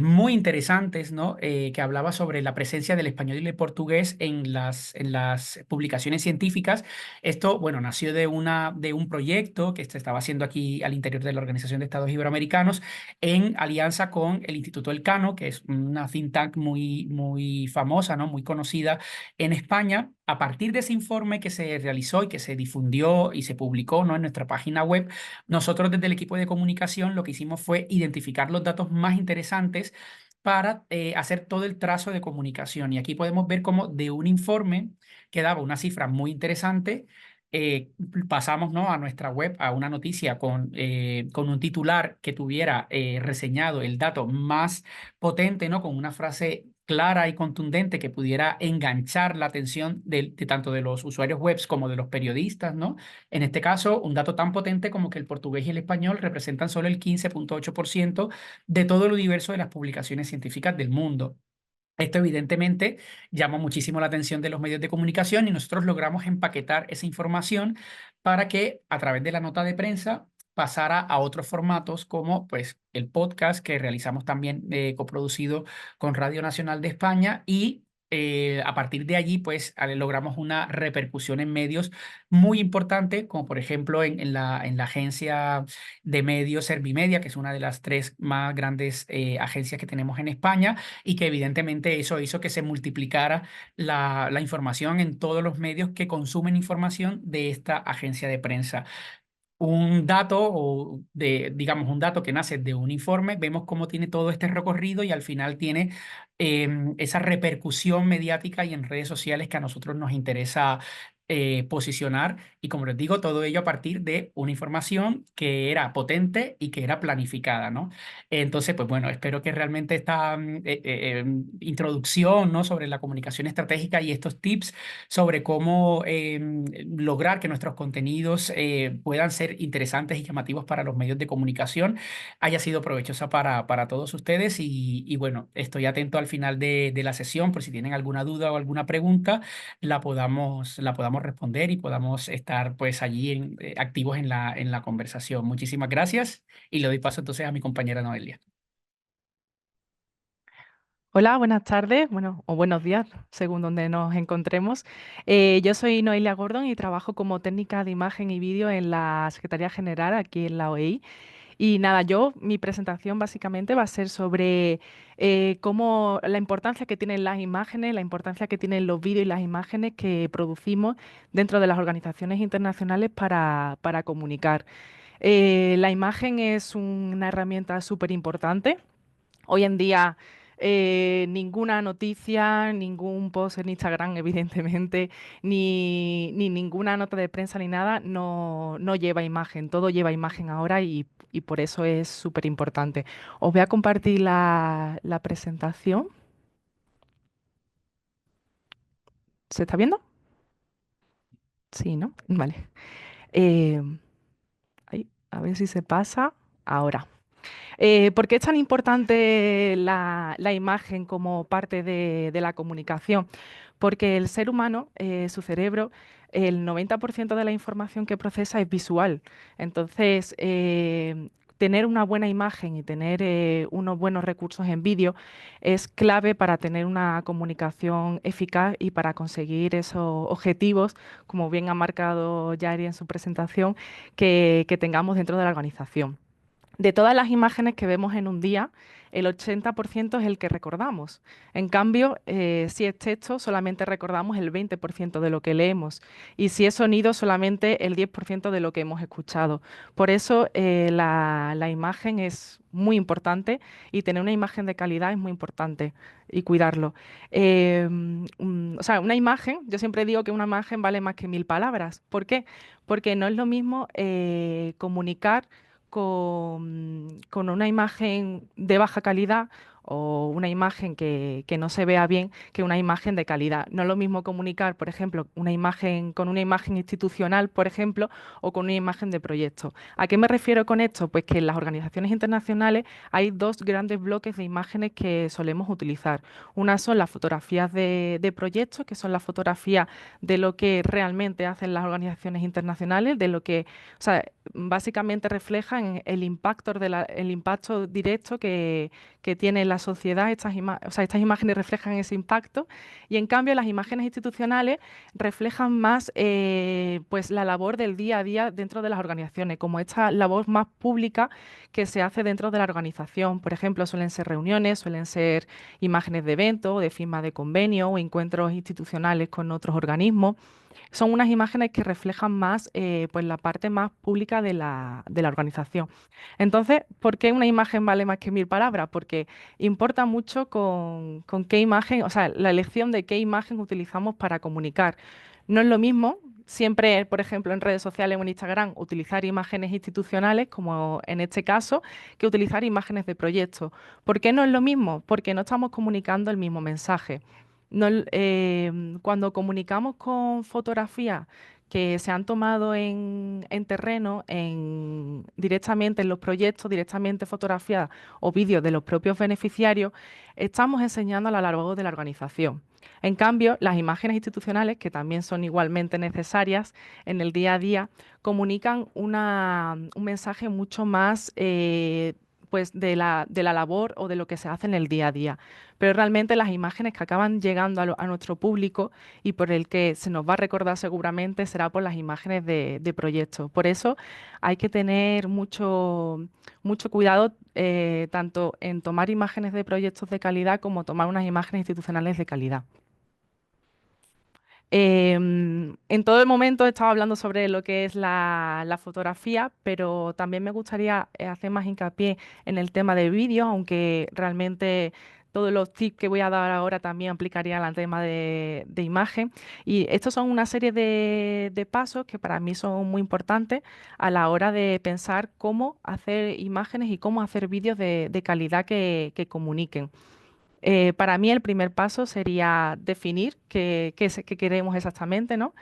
muy interesantes, ¿no? Que hablaba sobre la presencia del español y el portugués en las publicaciones científicas. Esto, bueno, nació de un proyecto que se estaba haciendo aquí al interior de la Organización de Estados Iberoamericanos en alianza con el Instituto Elcano, que es una think tank muy famosa, ¿no? Muy conocida en España. A partir de ese informe que se realizó y que se difundió y se publicó, ¿no? En nuestra página web, nosotros desde el equipo de comunicación lo que hicimos fue identificar los datos más interesantes para hacer todo el trazo de comunicación. Y aquí podemos ver cómo de un informe que daba una cifra muy interesante, pasamos, ¿no? A nuestra web a una noticia con un titular que tuviera reseñado el dato más potente, ¿no? Con una frase clara y contundente que pudiera enganchar la atención de tanto de los usuarios webs como de los periodistas, ¿no? En este caso, un dato tan potente como que el portugués y el español representan solo el 15,8% de todo el universo de las publicaciones científicas del mundo. Esto evidentemente llama muchísimo la atención de los medios de comunicación y nosotros logramos empaquetar esa información para que a través de la nota de prensa pasara a otros formatos como pues el podcast que realizamos también coproducido con Radio Nacional de España y a partir de allí pues logramos una repercusión en medios muy importante como por ejemplo en la agencia de medios Servimedia, que es una de las tres más grandes agencias que tenemos en España y que evidentemente eso hizo que se multiplicara la información en todos los medios que consumen información de esta agencia de prensa. Un dato o digamos, un dato que nace de un informe, vemos cómo tiene todo este recorrido y al final tiene esa repercusión mediática y en redes sociales que a nosotros nos interesa posicionar. Y como les digo, todo ello a partir de una información que era potente y que era planificada, ¿no? Entonces, pues bueno, espero que realmente esta introducción, ¿no? Sobre la comunicación estratégica y estos tips sobre cómo lograr que nuestros contenidos puedan ser interesantes y llamativos para los medios de comunicación haya sido provechosa para todos ustedes y bueno, estoy atento al final de la sesión por si tienen alguna duda o alguna pregunta, la podamos responder y podamos estar pues allí activos en la conversación. Muchísimas gracias y le doy paso entonces a mi compañera Noelia. Hola, buenas tardes, bueno, o buenos días, según donde nos encontremos. Yo soy Noelia Gordon y trabajo como técnica de imagen y vídeo en la Secretaría General aquí en la OEI. Y nada, mi presentación básicamente va a ser sobre cómo la importancia que tienen las imágenes, la importancia que tienen los vídeos y las imágenes que producimos dentro de las organizaciones internacionales para comunicar. La imagen es una herramienta súper importante. Hoy en día ninguna noticia, ningún post en Instagram, evidentemente, ni ninguna nota de prensa ni nada no lleva imagen. Todo lleva imagen ahora y por eso es súper importante. Os voy a compartir la presentación. ¿Se está viendo? Sí, ¿no? Vale. Eh, a ver si se pasa. Ahora. ¿Por qué es tan importante la imagen como parte de la comunicación? porque el ser humano, su cerebro, el 90% de la información que procesa es visual. Entonces, tener una buena imagen y tener unos buenos recursos en vídeo es clave para tener una comunicación eficaz y para conseguir esos objetivos, como bien ha marcado Yari en su presentación, que tengamos dentro de la organización. De todas las imágenes que vemos en un día, el 80% es el que recordamos. En cambio, si es texto, solamente recordamos el 20% de lo que leemos. Y si es sonido, solamente el 10% de lo que hemos escuchado. Por eso, la imagen es muy importante y tener una imagen de calidad es muy importante y cuidarlo. O sea, una imagen, yo siempre digo que una imagen vale más que 1000 palabras. ¿Por qué? Porque no es lo mismo comunicar con una imagen de baja calidad o una imagen que no se vea bien que una imagen de calidad. No es lo mismo comunicar, por ejemplo, una imagen con una imagen institucional, por ejemplo, o con una imagen de proyecto. ¿A qué me refiero con esto? Pues que en las organizaciones internacionales hay dos grandes bloques de imágenes que solemos utilizar. Una son las fotografías de proyectos, que son las fotografías de lo que realmente hacen las organizaciones internacionales, de lo que, o sea, básicamente reflejan el impacto, el impacto directo que tiene la sociedad. O sea, estas imágenes reflejan ese impacto y en cambio las imágenes institucionales reflejan más pues la labor del día a día dentro de las organizaciones, como esta labor más pública que se hace dentro de la organización. Por ejemplo, suelen ser reuniones, suelen ser imágenes de eventos, de firma de convenio o encuentros institucionales con otros organismos. Son unas imágenes que reflejan más pues la parte más pública de la organización. Entonces, ¿por qué una imagen vale más que 1000 palabras? Porque importa mucho con qué imagen, o sea, la elección de qué imagen utilizamos para comunicar. No es lo mismo siempre, por ejemplo, en redes sociales o en Instagram, utilizar imágenes institucionales, como en este caso, que utilizar imágenes de proyectos. ¿Por qué no es lo mismo? Porque no estamos comunicando el mismo mensaje. No, cuando comunicamos con fotografías que se han tomado en terreno, directamente en los proyectos, directamente fotografías o vídeos de los propios beneficiarios, estamos enseñando a lo largo de la organización. En cambio, las imágenes institucionales, que también son igualmente necesarias en el día a día, comunican un mensaje mucho más pues de la labor o de lo que se hace en el día a día. Pero realmente las imágenes que acaban llegando a nuestro público y por el que se nos va a recordar seguramente será por las imágenes de proyectos. Por eso hay que tener mucho cuidado tanto en tomar imágenes de proyectos de calidad como tomar unas imágenes institucionales de calidad. En todo el momento he estado hablando sobre lo que es la fotografía, pero también me gustaría hacer más hincapié en el tema de vídeo, aunque realmente todos los tips que voy a dar ahora también aplicarían al tema de imagen. Y estos son una serie de pasos que para mí son muy importantes a la hora de pensar cómo hacer imágenes y cómo hacer vídeos de calidad que comuniquen. Para mí el primer paso sería definir qué queremos exactamente, ¿no?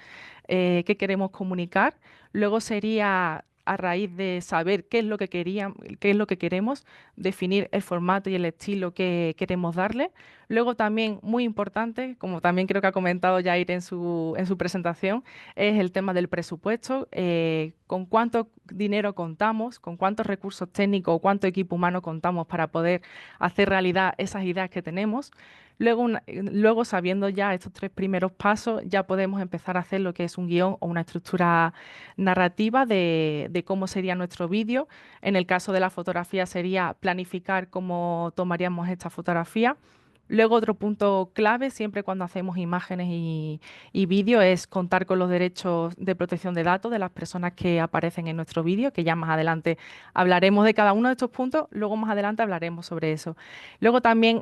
Qué queremos comunicar. Luego sería, a raíz de saber qué es lo que qué es lo que queremos, definir el formato y el estilo que queremos darle. Luego también, muy importante, como también creo que ha comentado Jair en su presentación, es el tema del presupuesto. Con cuánto dinero contamos, con cuántos recursos técnicos o cuánto equipo humano contamos para poder hacer realidad esas ideas que tenemos. Luego, sabiendo ya estos tres primeros pasos, ya podemos empezar a hacer lo que es un guión o una estructura narrativa de cómo sería nuestro vídeo. En el caso de la fotografía sería planificar cómo tomaríamos esta fotografía. Luego, otro punto clave, siempre cuando hacemos imágenes y vídeo, es contar con los derechos de protección de datos de las personas que aparecen en nuestro vídeo, que ya más adelante hablaremos de cada uno de estos puntos, luego más adelante hablaremos sobre eso. Luego también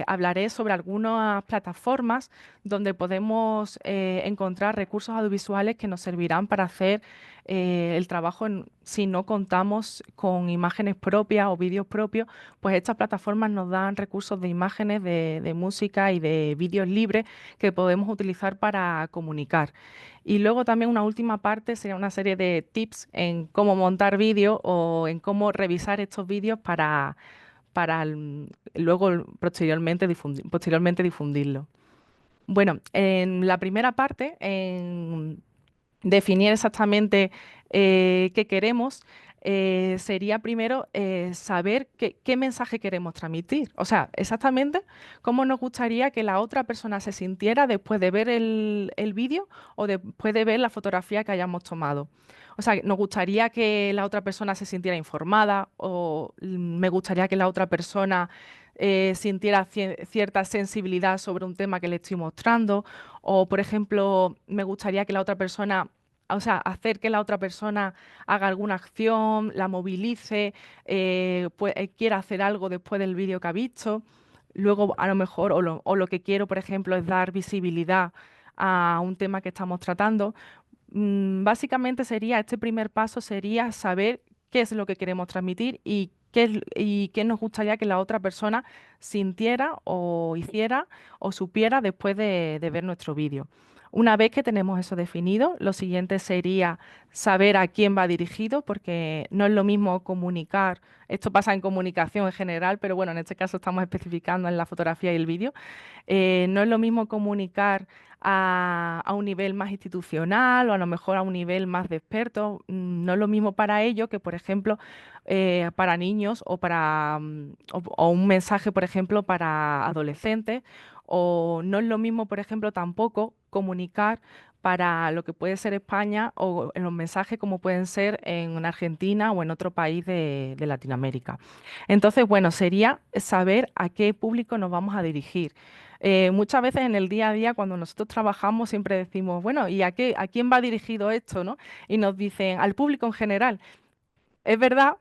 hablaré sobre algunas plataformas donde podemos encontrar recursos audiovisuales que nos servirán para hacer el trabajo si no contamos con imágenes propias o vídeos propios, pues estas plataformas nos dan recursos de imágenes, de música y de vídeos libres que podemos utilizar para comunicar. Y luego también una última parte sería una serie de tips en cómo montar vídeos o en cómo revisar estos vídeos para luego posteriormente difundirlo. Bueno, en la primera parte, en definir exactamente qué queremos, sería primero saber qué mensaje queremos transmitir. O sea, exactamente cómo nos gustaría que la otra persona se sintiera después de ver el vídeo o después de ver la fotografía que hayamos tomado. O sea, nos gustaría que la otra persona se sintiera informada o me gustaría que la otra persona sintiera cierta sensibilidad sobre un tema que le estoy mostrando o, por ejemplo, me gustaría que la otra persona, o sea, hacer que la otra persona haga alguna acción, la movilice, pues, quiera hacer algo después del vídeo que ha visto. Luego, a lo mejor, o lo que quiero, por ejemplo, es dar visibilidad a un tema que estamos tratando. Básicamente sería, este primer paso sería saber qué es lo que queremos transmitir y qué nos gustaría que la otra persona sintiera o hiciera o supiera después de ver nuestro vídeo. Una vez que tenemos eso definido, lo siguiente sería saber a quién va dirigido, porque no es lo mismo comunicar, esto pasa en comunicación en general, pero bueno, en este caso estamos especificando en la fotografía y el vídeo. No es lo mismo comunicar a un nivel más institucional o a lo mejor a un nivel más de expertos. No es lo mismo para ello que, por ejemplo, para niños o un mensaje, por ejemplo, para adolescentes. O no es lo mismo, por ejemplo, tampoco comunicar para lo que puede ser España o en los mensajes como pueden ser en Argentina o en otro país de Latinoamérica. Entonces, bueno, sería saber a qué público nos vamos a dirigir. Muchas veces en el día a día, cuando nosotros trabajamos, siempre decimos, bueno, ¿y a quién va dirigido esto, no? Y nos dicen, al público en general. Es verdad,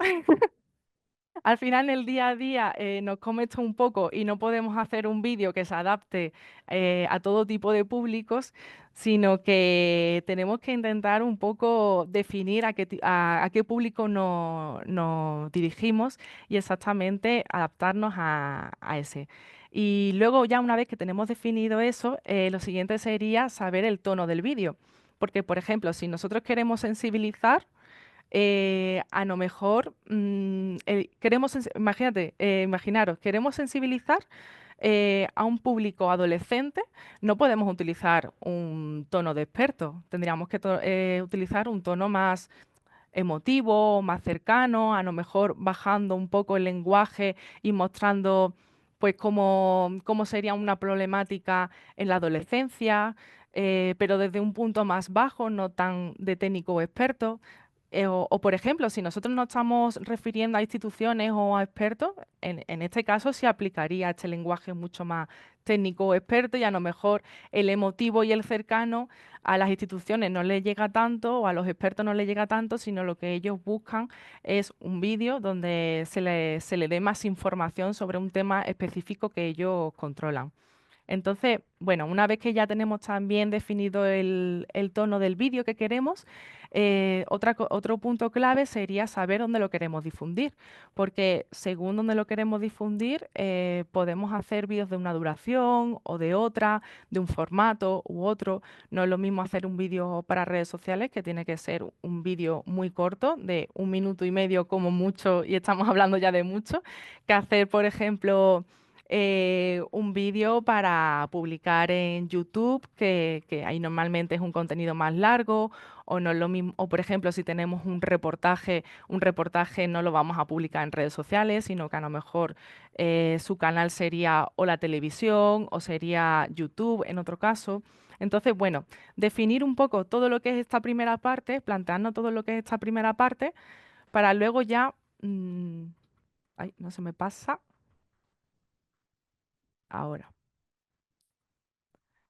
al final en el día a día nos come esto un poco y no podemos hacer un vídeo que se adapte a todo tipo de públicos, sino que tenemos que intentar un poco definir a qué público nos dirigimos y exactamente adaptarnos a ese. Y luego ya una vez que tenemos definido eso, lo siguiente sería saber el tono del vídeo. Porque, por ejemplo, si nosotros queremos sensibilizar, a lo mejor imagínate, imaginaros, queremos sensibilizar a un público adolescente, no podemos utilizar un tono de experto, tendríamos que utilizar un tono más emotivo, más cercano, a lo mejor bajando un poco el lenguaje y mostrando pues cómo sería una problemática en la adolescencia, pero desde un punto más bajo, no tan de técnico o experto. O, por ejemplo, si nosotros nos estamos refiriendo a instituciones o a expertos, en este caso se aplicaría este lenguaje mucho más técnico o experto y a lo mejor el emotivo y el cercano a las instituciones no les llega tanto o a los expertos no les llega tanto, sino lo que ellos buscan es un vídeo donde se le dé más información sobre un tema específico que ellos controlan. Entonces, bueno, una vez que ya tenemos también definido el tono del vídeo que queremos, otro punto clave sería saber dónde lo queremos difundir, porque según dónde lo queremos difundir, podemos hacer vídeos de una duración o de otra, de un formato u otro. No es lo mismo hacer un vídeo para redes sociales, que tiene que ser un vídeo muy corto, de 1 minuto y medio como mucho, y estamos hablando ya de mucho, que hacer, por ejemplo, un vídeo para publicar en YouTube, que ahí normalmente es un contenido más largo, o no es lo mismo, o por ejemplo, si tenemos un reportaje no lo vamos a publicar en redes sociales, sino que a lo mejor su canal sería o la televisión o sería YouTube en otro caso. Entonces, bueno, definir un poco todo lo que es esta primera parte, plantearnos todo lo que es esta primera parte, para luego ya... ay, no se me pasa ahora.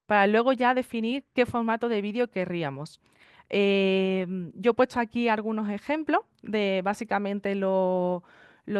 Para luego ya definir qué formato de vídeo querríamos. Yo he puesto aquí algunos ejemplos de básicamente los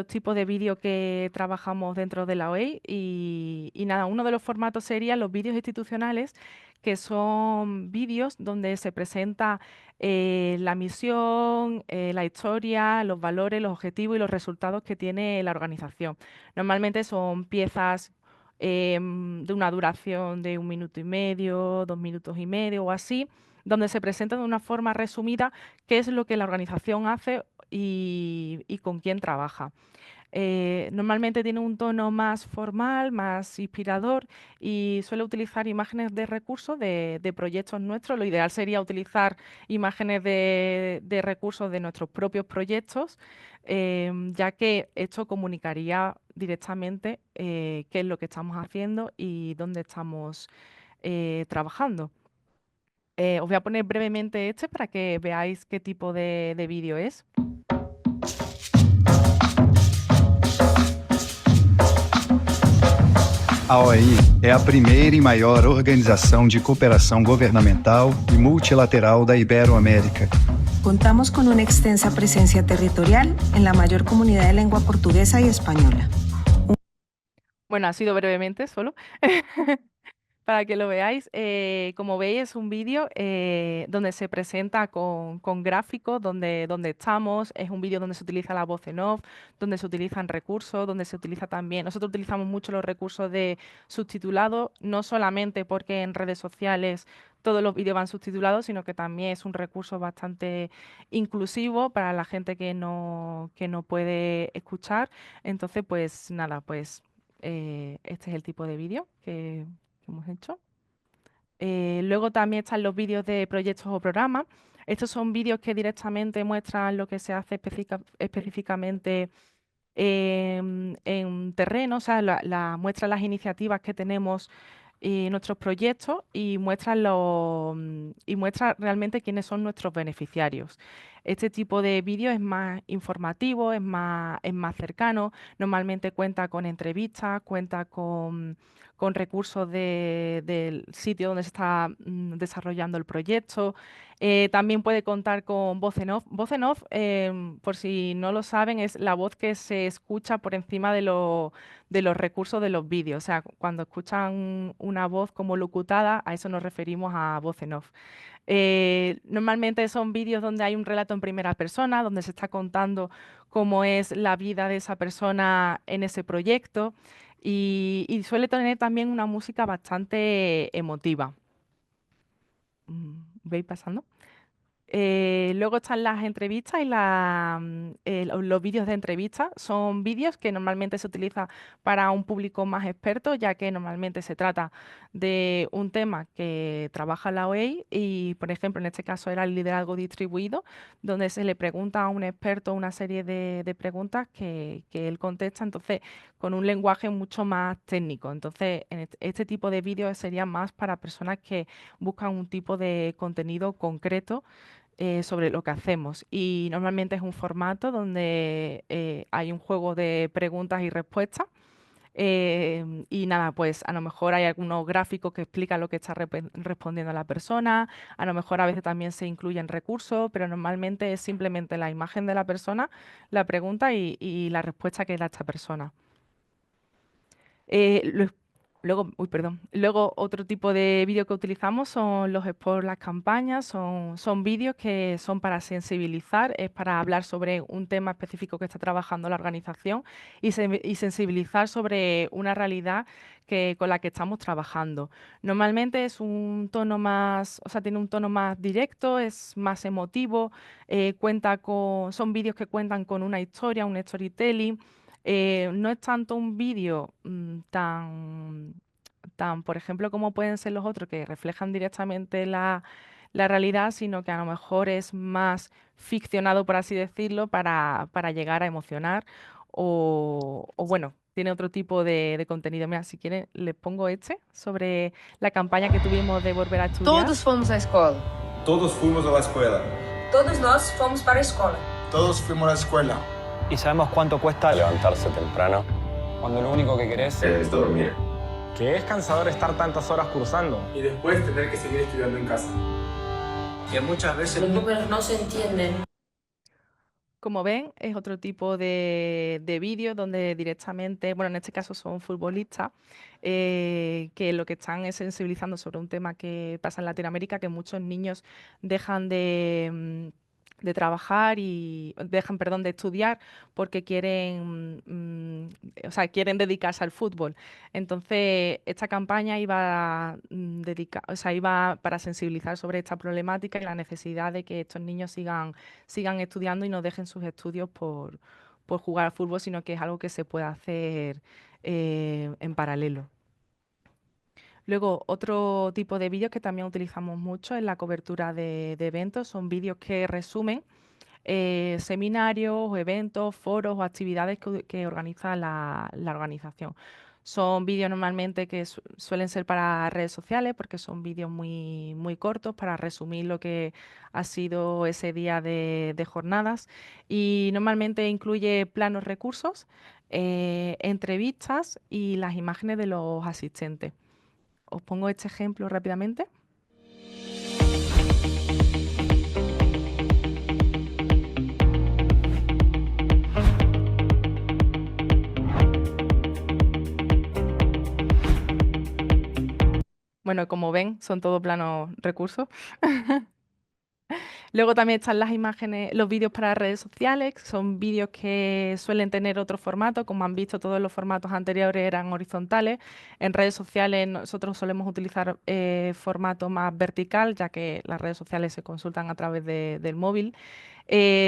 tipos de vídeo que trabajamos dentro de la OEI y nada, uno de los formatos serían los vídeos institucionales, que son vídeos donde se presenta la misión, la historia, los valores, los objetivos y los resultados que tiene la organización. Normalmente son piezas de una duración de 1 minuto y medio, 2 minutos y medio o así, donde se presenta de una forma resumida qué es lo que la organización hace y con quién trabaja. Normalmente tiene un tono más formal, más inspirador y suele utilizar imágenes de recursos de proyectos nuestros. Lo ideal sería utilizar imágenes de recursos de nuestros propios proyectos, ya que esto comunicaría directamente qué es lo que estamos haciendo y dónde estamos trabajando. Os voy a poner brevemente este para que veáis qué tipo de vídeo es. A OEI é a primeira e maior organização de cooperação governamental e multilateral da Iberoamérica. Contamos con una extensa presencia territorial en la mayor comunidad de lengua portuguesa y española. Bueno, ha sido brevemente solo. Para que lo veáis, como veis es un vídeo donde se presenta con gráficos donde estamos, es un vídeo donde se utiliza la voz en off, donde se utilizan recursos, donde se utiliza también, nosotros utilizamos mucho los recursos de subtitulado, no solamente porque en redes sociales todos los vídeos van subtitulados, sino que también es un recurso bastante inclusivo para la gente que no puede escuchar. Entonces, pues nada, pues este es el tipo de vídeo que hemos hecho. Luego también están los vídeos de proyectos o programas. Estos son vídeos que directamente muestran lo que se hace específicamente en terreno, o sea, muestran las iniciativas que tenemos en nuestros proyectos y y muestra realmente quiénes son nuestros beneficiarios. Este tipo de vídeo es más informativo, es más cercano, normalmente cuenta con entrevistas, cuenta con recursos del sitio donde se está desarrollando el proyecto. También puede contar con voz en off. Voz en off, por si no lo saben, es la voz que se escucha por encima de los recursos de los vídeos. O sea, cuando escuchan una voz como locutada, a eso nos referimos a voz en off. Normalmente son vídeos donde hay un relato en primera persona, donde se está contando cómo es la vida de esa persona en ese proyecto y suele tener también una música bastante emotiva. ¿Veis pasando? Luego están las entrevistas y los vídeos de entrevistas. Son vídeos que normalmente se utilizan para un público más experto, ya que normalmente se trata de un tema que trabaja la OEI y, por ejemplo, en este caso era el liderazgo distribuido, donde se le pregunta a un experto una serie de preguntas que él contesta, entonces, con un lenguaje mucho más técnico. Entonces, este tipo de vídeos serían más para personas que buscan un tipo de contenido concreto sobre lo que hacemos. Y normalmente es un formato donde hay un juego de preguntas y respuestas. Y nada, pues a lo mejor hay algunos gráficos que explican lo que está respondiendo la persona, a lo mejor a veces también se incluyen recursos, pero normalmente es simplemente la imagen de la persona, la pregunta y la respuesta que da esta persona. Luego, uy, perdón. Luego, otro tipo de vídeo que utilizamos son los spots, las campañas, son vídeos que son para sensibilizar, es para hablar sobre un tema específico que está trabajando la organización y sensibilizar sobre una realidad con la que estamos trabajando. Normalmente es un tono más, o sea, tiene un tono más directo, es más emotivo, son vídeos que cuentan con una historia, un storytelling. No es tanto un vídeo tan, por ejemplo, como pueden ser los otros que reflejan directamente la realidad, sino que a lo mejor es más ficcionado, por así decirlo, para llegar a emocionar o bueno, tiene otro tipo de contenido. Mira, si quieren, les pongo este sobre la campaña que tuvimos de volver a estudiar. Todos fomos à escola. Todos fuimos a la escuela. Todos nós fomos para a escola. Todos fuimos a la escuela. ¿Y sabemos cuánto cuesta levantarse temprano? Cuando lo único que querés Es dormir. que es cansador estar tantas horas cursando. Y después tener que seguir estudiando en casa. Que muchas veces Los números no se entienden. Como ven, es otro tipo de vídeo donde directamente, bueno, en este caso son futbolistas, que lo que están es sensibilizando sobre un tema que pasa en Latinoamérica, que muchos niños dejan de trabajar y dejan, perdón, de estudiar porque o sea, quieren dedicarse al fútbol. Entonces, esta campaña o sea, iba para sensibilizar sobre esta problemática y la necesidad de que estos niños sigan estudiando y no dejen sus estudios por jugar al fútbol, sino que es algo que se puede hacer en paralelo. Luego, otro tipo de vídeos que también utilizamos mucho en la cobertura de eventos son vídeos que resumen seminarios, eventos, foros o actividades que organiza la organización. Son vídeos normalmente que suelen ser para redes sociales porque son vídeos muy, muy cortos para resumir lo que ha sido ese día de jornadas y normalmente incluye planos recursos, entrevistas y las imágenes de los asistentes. Os pongo este ejemplo rápidamente. Bueno, como ven, son todos planos recursos. Luego también están las imágenes, los vídeos para redes sociales, que son vídeos que suelen tener otro formato. Como han visto, todos los formatos anteriores eran horizontales. En redes sociales nosotros solemos utilizar formato más vertical, ya que las redes sociales se consultan a través del móvil.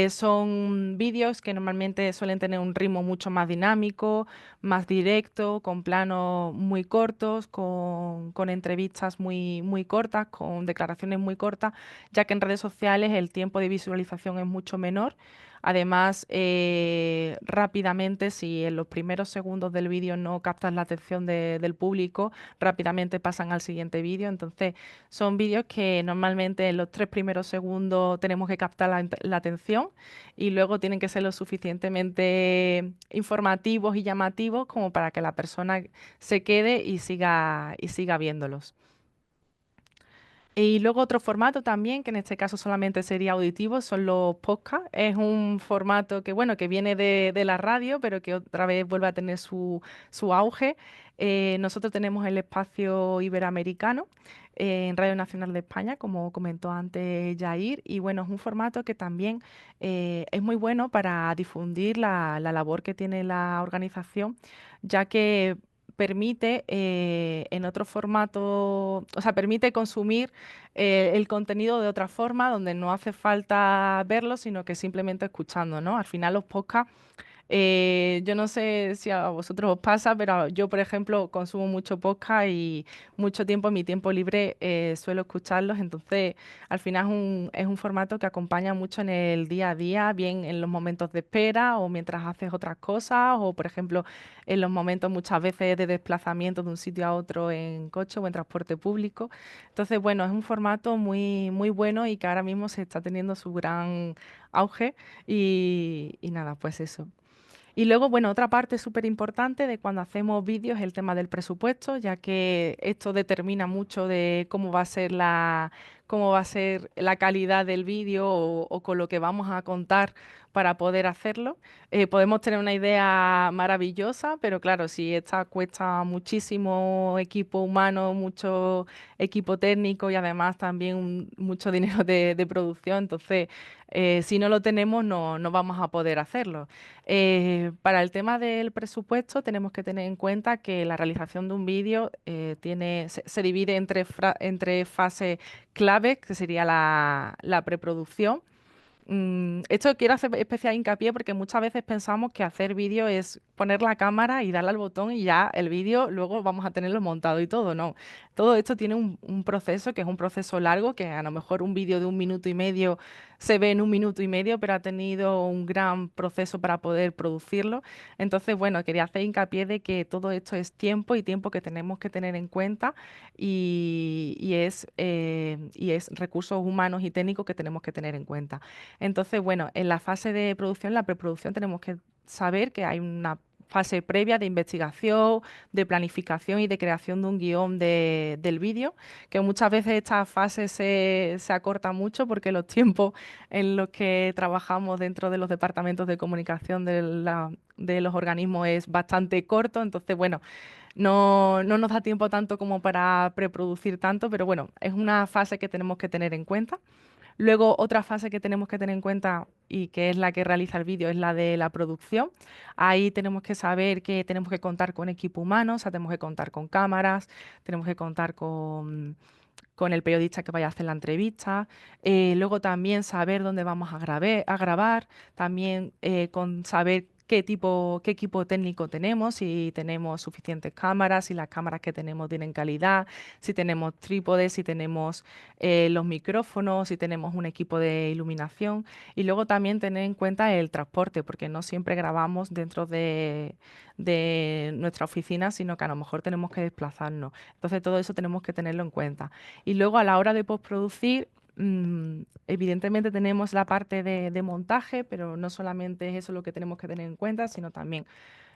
Son vídeos que normalmente suelen tener un ritmo mucho más dinámico, más directo, con planos muy cortos, con entrevistas muy, muy cortas, con declaraciones muy cortas, ya que en redes sociales el tiempo de visualización es mucho menor. Además, rápidamente, si en los primeros segundos del vídeo no captas la atención del público, rápidamente pasan al siguiente vídeo. Entonces, son vídeos que normalmente en los 3 primeros segundos tenemos que captar la atención y luego tienen que ser lo suficientemente informativos y llamativos como para que la persona se quede y siga viéndolos. Y luego otro formato también, que en este caso solamente sería auditivo, son los podcasts. Es un formato que, bueno, que viene de la radio, pero que otra vez vuelve a tener su auge. Nosotros tenemos el espacio iberoamericano en Radio Nacional de España, como comentó antes Jair, y bueno, es un formato que también es muy bueno para difundir la labor que tiene la organización, ya que permite en otro formato, o sea, permite consumir el contenido de otra forma, donde no hace falta verlo, sino que simplemente escuchando, ¿no? Al final los podcasts yo no sé si a vosotros os pasa, pero yo, por ejemplo, consumo mucho podcast y mucho tiempo, en mi tiempo libre, suelo escucharlos. Entonces, al final es un formato que acompaña mucho en el día a día, bien en los momentos de espera o mientras haces otras cosas, o, por ejemplo, en los momentos muchas veces de desplazamiento de un sitio a otro en coche o en transporte público. Entonces, bueno, es un formato muy, muy bueno y que ahora mismo se está teniendo su gran auge y nada, pues eso. Y luego, bueno, otra parte súper importante de cuando hacemos vídeos es el tema del presupuesto, ya que esto determina mucho de cómo va a ser la calidad del vídeo o con lo que vamos a contar para poder hacerlo. Podemos tener una idea maravillosa, pero claro, si esta cuesta muchísimo equipo humano, mucho equipo técnico y además también mucho dinero de producción, entonces si no lo tenemos no vamos a poder hacerlo. Para el tema del presupuesto tenemos que tener en cuenta que la realización de un vídeo se divide entre fases clave, que sería la preproducción. Esto quiero hacer especial hincapié porque muchas veces pensamos que hacer vídeo es poner la cámara y darle al botón y ya el vídeo luego vamos a tenerlo montado y todo. No, todo esto tiene un proceso que es un proceso largo, que a lo mejor un vídeo de 1 minuto y medio se ve en 1 minuto y medio, pero ha tenido un gran proceso para poder producirlo. Entonces, bueno, quería hacer hincapié de que todo esto es tiempo y tiempo que tenemos que tener en cuenta y es recursos humanos y técnicos que tenemos que tener en cuenta. Entonces, bueno, en la fase de producción, la preproducción, tenemos que saber que hay una fase previa de investigación, de planificación y de creación de un guión del vídeo, que muchas veces esta fase se acorta mucho porque los tiempos en los que trabajamos dentro de los departamentos de comunicación de los organismos es bastante corto. Entonces, bueno, no nos da tiempo tanto como para preproducir tanto, pero bueno, es una fase que tenemos que tener en cuenta. Luego, otra fase que tenemos que tener en cuenta y que es la que realiza el vídeo es la de la producción. Ahí tenemos que saber que tenemos que contar con equipo humano, o sea, tenemos que contar con cámaras, tenemos que contar con el periodista que vaya a hacer la entrevista. Luego también saber dónde vamos a grabar, también con saber qué equipo técnico tenemos, si tenemos suficientes cámaras, si las cámaras que tenemos tienen calidad, si tenemos trípodes, si tenemos los micrófonos, si tenemos un equipo de iluminación. Y luego también tener en cuenta el transporte, porque no siempre grabamos dentro de nuestra oficina, sino que a lo mejor tenemos que desplazarnos. Entonces todo eso tenemos que tenerlo en cuenta. Y luego a la hora de postproducir, evidentemente tenemos la parte de montaje, pero no solamente es eso lo que tenemos que tener en cuenta, sino también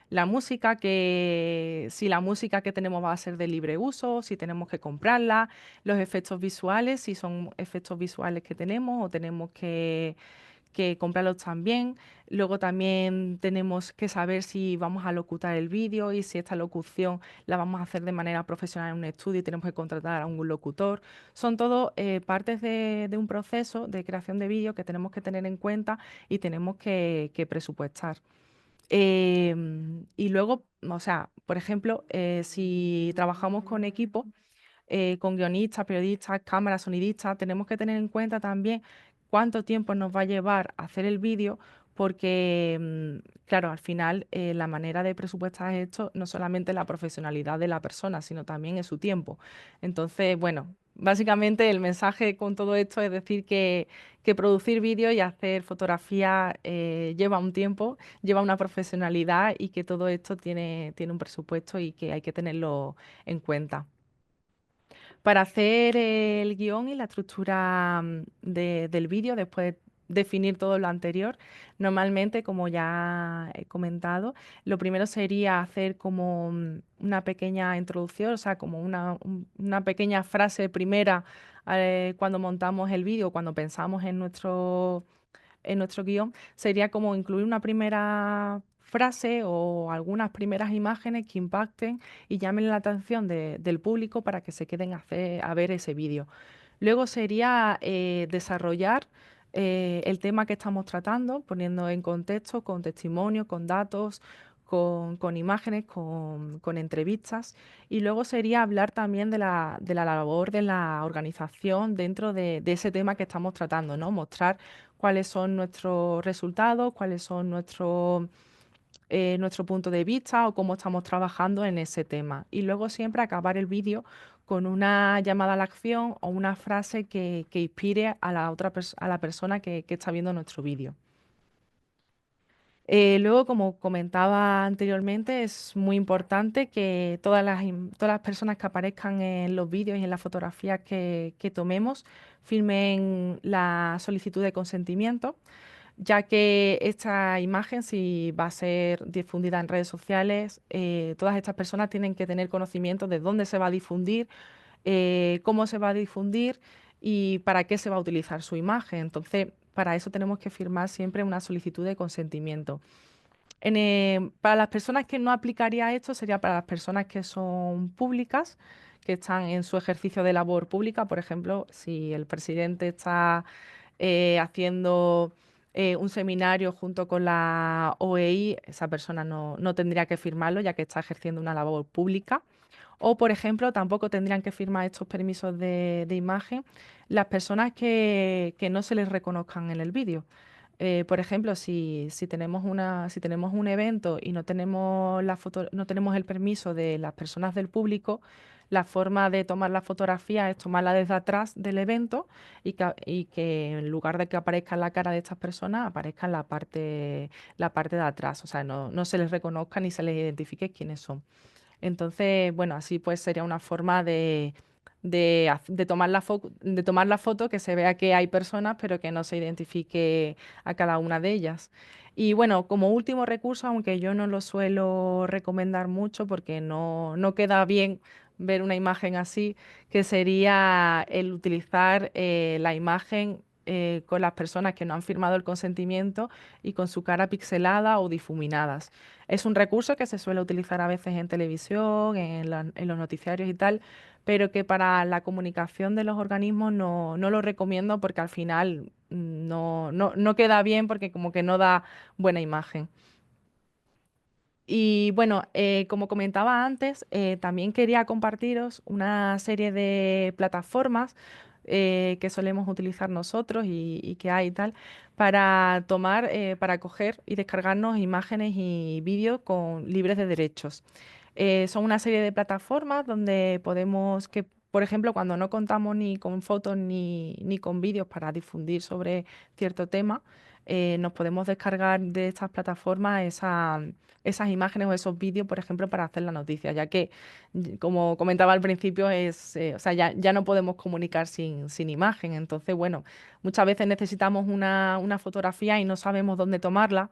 la música, que si la música que tenemos va a ser de libre uso, si tenemos que comprarla, los efectos visuales, si son efectos visuales que tenemos o tenemos que comprarlos también. Luego también tenemos que saber si vamos a locutar el vídeo y si esta locución la vamos a hacer de manera profesional en un estudio y tenemos que contratar a un locutor. Son todo partes de un proceso de creación de vídeo que tenemos que tener en cuenta y tenemos que presupuestar. Y luego, o sea, por ejemplo, si trabajamos con equipo, con guionistas, periodistas, cámaras, sonidistas, tenemos que tener en cuenta también cuánto tiempo nos va a llevar hacer el vídeo, porque, claro, al final la manera de presupuestar esto no solamente la profesionalidad de la persona, sino también es su tiempo. Entonces, bueno, básicamente el mensaje con todo esto es decir que producir vídeos y hacer fotografía lleva un tiempo, lleva una profesionalidad y que todo esto tiene un presupuesto y que hay que tenerlo en cuenta. Para hacer el guión y la estructura del vídeo, después de definir todo lo anterior, normalmente, como ya he comentado, lo primero sería hacer como una pequeña introducción, o sea, como una pequeña frase primera cuando montamos el vídeo, cuando pensamos en nuestro guión, sería como incluir una primera frase o algunas primeras imágenes que impacten y llamen la atención del público para que se queden a ver ese vídeo. Luego sería desarrollar el tema que estamos tratando, poniendo en contexto con testimonios, con datos, con imágenes, con entrevistas. Y luego sería hablar también de la labor de la organización dentro de ese tema que estamos tratando, ¿no? Mostrar cuáles son nuestros resultados, cuáles son nuestro punto de vista o cómo estamos trabajando en ese tema. Y luego siempre acabar el vídeo con una llamada a la acción o una frase que inspire a a la persona que está viendo nuestro vídeo. Luego, como comentaba anteriormente, es muy importante que todas las personas que aparezcan en los vídeos y en las fotografías que tomemos firmen la solicitud de consentimiento, ya que esta imagen, si va a ser difundida en redes sociales, todas estas personas tienen que tener conocimiento de dónde se va a difundir, cómo se va a difundir y para qué se va a utilizar su imagen. Entonces, para eso tenemos que firmar siempre una solicitud de consentimiento. Para las personas que no aplicaría esto, sería para las personas que son públicas, que están en su ejercicio de labor pública. Por ejemplo, si el presidente está haciendo un seminario junto con la OEI, esa persona no tendría que firmarlo, ya que está ejerciendo una labor pública. O, por ejemplo, tampoco tendrían que firmar estos permisos de imagen las personas que no se les reconozcan en el vídeo. Por ejemplo, si tenemos si tenemos un evento y no tenemos no tenemos el permiso de las personas del público, la forma de tomar la fotografía es tomarla desde atrás del evento y que en lugar de que aparezca la cara de estas personas, aparezca en la parte de atrás. O sea, no se les reconozca ni se les identifique quiénes son. Entonces, bueno, así pues sería una forma de tomar la foto que se vea que hay personas, pero que no se identifique a cada una de ellas. Y bueno, como último recurso, aunque yo no lo suelo recomendar mucho porque no queda bien ver una imagen así, que sería el utilizar la imagen con las personas que no han firmado el consentimiento y con su cara pixelada o difuminadas. Es un recurso que se suele utilizar a veces en televisión, en los noticiarios y tal, pero que para la comunicación de los organismos no lo recomiendo porque al final no queda bien porque como que no da buena imagen. Y bueno, como comentaba antes, también quería compartiros una serie de plataformas que solemos utilizar nosotros y que hay y tal, para tomar, para coger y descargarnos imágenes y vídeos libres de derechos. Son una serie de plataformas donde podemos, que, por ejemplo, cuando no contamos ni con fotos ni con vídeos para difundir sobre cierto tema, nos podemos descargar de estas plataformas esas imágenes o esos vídeos, por ejemplo, para hacer la noticia, ya que, como comentaba al principio, o sea, ya no podemos comunicar sin imagen. Entonces, bueno, muchas veces necesitamos una fotografía y no sabemos dónde tomarla.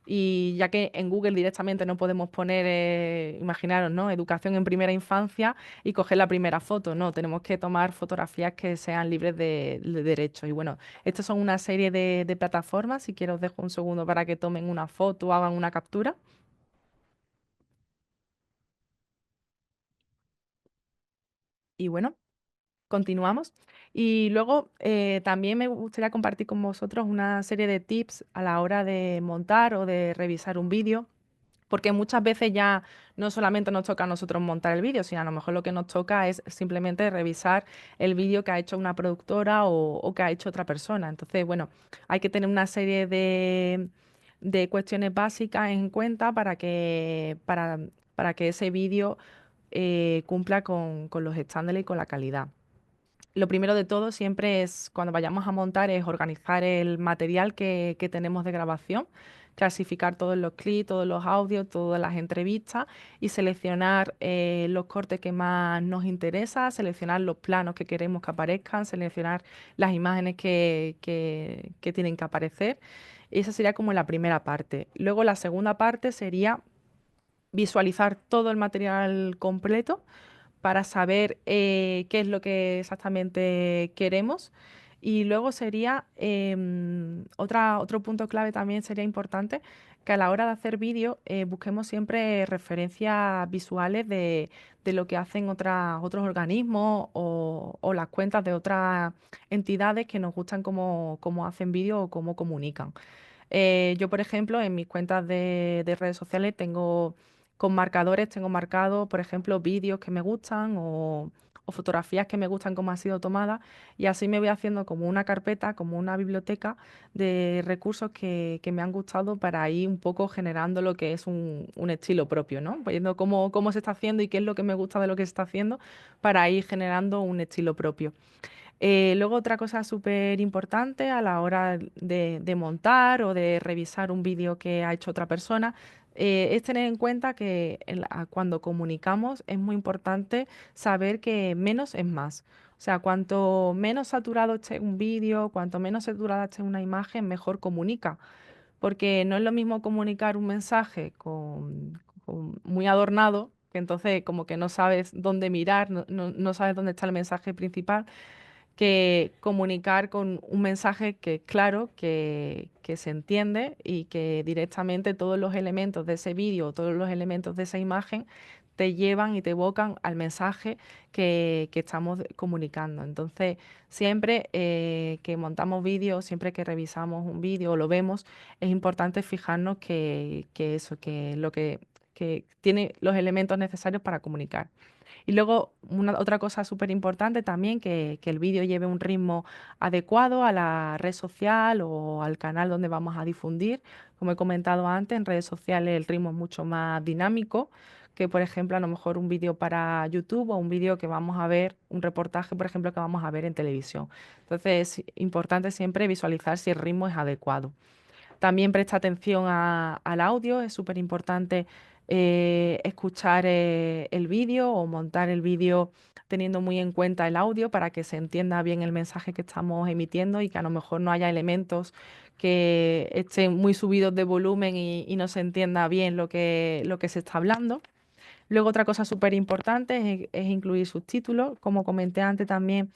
Y ya que en Google directamente no podemos poner, imaginaros, ¿no? Educación en primera infancia y coger la primera foto, no, tenemos que tomar fotografías que sean libres de derechos. Y bueno, estas son una serie de plataformas, si quiero os dejo un segundo para que tomen una foto o hagan una captura. Y bueno, continuamos. Y luego también me gustaría compartir con vosotros una serie de tips a la hora de montar o de revisar un vídeo. Porque muchas veces ya no solamente nos toca a nosotros montar el vídeo, sino a lo mejor lo que nos toca es simplemente revisar el vídeo que ha hecho una productora o que ha hecho otra persona. Entonces, bueno, hay que tener una serie de cuestiones básicas en cuenta para que ese vídeo cumpla con los estándares y con la calidad. Lo primero de todo siempre es, cuando vayamos a montar, es organizar el material que tenemos de grabación, clasificar todos los clips, todos los audios, todas las entrevistas y seleccionar los cortes que más nos interesa, seleccionar los planos que queremos que aparezcan, seleccionar las imágenes que tienen que aparecer. Esa sería como la primera parte. Luego la segunda parte sería visualizar todo el material completo para saber qué es lo que exactamente queremos. Y luego sería, otro punto clave también sería importante, que a la hora de hacer vídeo busquemos siempre referencias visuales de lo que hacen otros organismos o las cuentas de otras entidades que nos gustan cómo hacen vídeo o cómo comunican. Yo, por ejemplo, en mis cuentas de redes sociales tengo con marcadores, tengo marcado, por ejemplo, vídeos que me gustan o fotografías que me gustan cómo han sido tomadas y así me voy haciendo como una carpeta, como una biblioteca de recursos que me han gustado para ir un poco generando lo que es un estilo propio, ¿no? Viendo cómo se está haciendo y qué es lo que me gusta de lo que se está haciendo para ir generando un estilo propio. Luego otra cosa súper importante a la hora de montar o de revisar un vídeo que ha hecho otra persona es tener en cuenta que cuando comunicamos es muy importante saber que menos es más. O sea, cuanto menos saturado esté un vídeo, cuanto menos saturada esté una imagen, mejor comunica. Porque no es lo mismo comunicar un mensaje muy adornado, que entonces como que no sabes dónde mirar, no sabes dónde está el mensaje principal que comunicar con un mensaje que es claro, que se entiende y que directamente todos los elementos de ese vídeo, todos los elementos de esa imagen te llevan y te evocan al mensaje que estamos comunicando. Entonces, siempre que montamos vídeos, siempre que revisamos un vídeo o lo vemos, es importante fijarnos que lo que tiene los elementos necesarios para comunicar. Y luego, otra cosa súper importante también, que el vídeo lleve un ritmo adecuado a la red social o al canal donde vamos a difundir. Como he comentado antes, en redes sociales el ritmo es mucho más dinámico que, por ejemplo, a lo mejor un vídeo para YouTube o un vídeo que vamos a ver, un reportaje, por ejemplo, que vamos a ver en televisión. Entonces, es importante siempre visualizar si el ritmo es adecuado. También presta atención al audio, es súper importante escuchar el vídeo o montar el vídeo teniendo muy en cuenta el audio para que se entienda bien el mensaje que estamos emitiendo y que a lo mejor no haya elementos que estén muy subidos de volumen y no se entienda bien lo que se está hablando. Luego otra cosa súper importante es incluir subtítulos. Como comenté antes también,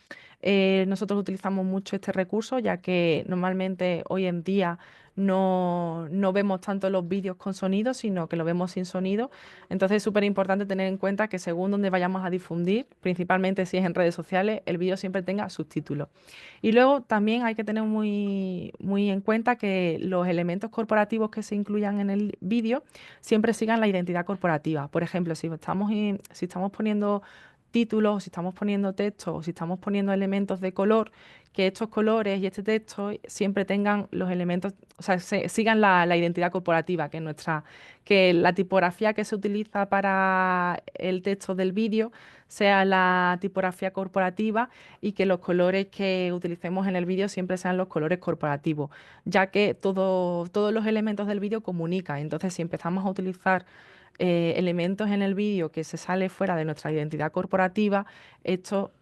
nosotros utilizamos mucho este recurso ya que normalmente hoy en día no vemos tanto los vídeos con sonido, sino que lo vemos sin sonido. Entonces es súper importante tener en cuenta que según donde vayamos a difundir, principalmente si es en redes sociales, el vídeo siempre tenga subtítulos. Y luego también hay que tener muy en cuenta que los elementos corporativos que se incluyan en el vídeo siempre sigan la identidad corporativa. Por ejemplo, si estamos poniendo títulos, o si estamos poniendo texto, o si estamos poniendo elementos de color, que estos colores y este texto siempre tengan los elementos, o sea, sigan la identidad corporativa, que la tipografía que se utiliza para el texto del vídeo sea la tipografía corporativa y que los colores que utilicemos en el vídeo siempre sean los colores corporativos, ya que todos los elementos del vídeo comunican. Entonces, si empezamos a utilizar elementos en el vídeo que se sale fuera de nuestra identidad corporativa, esto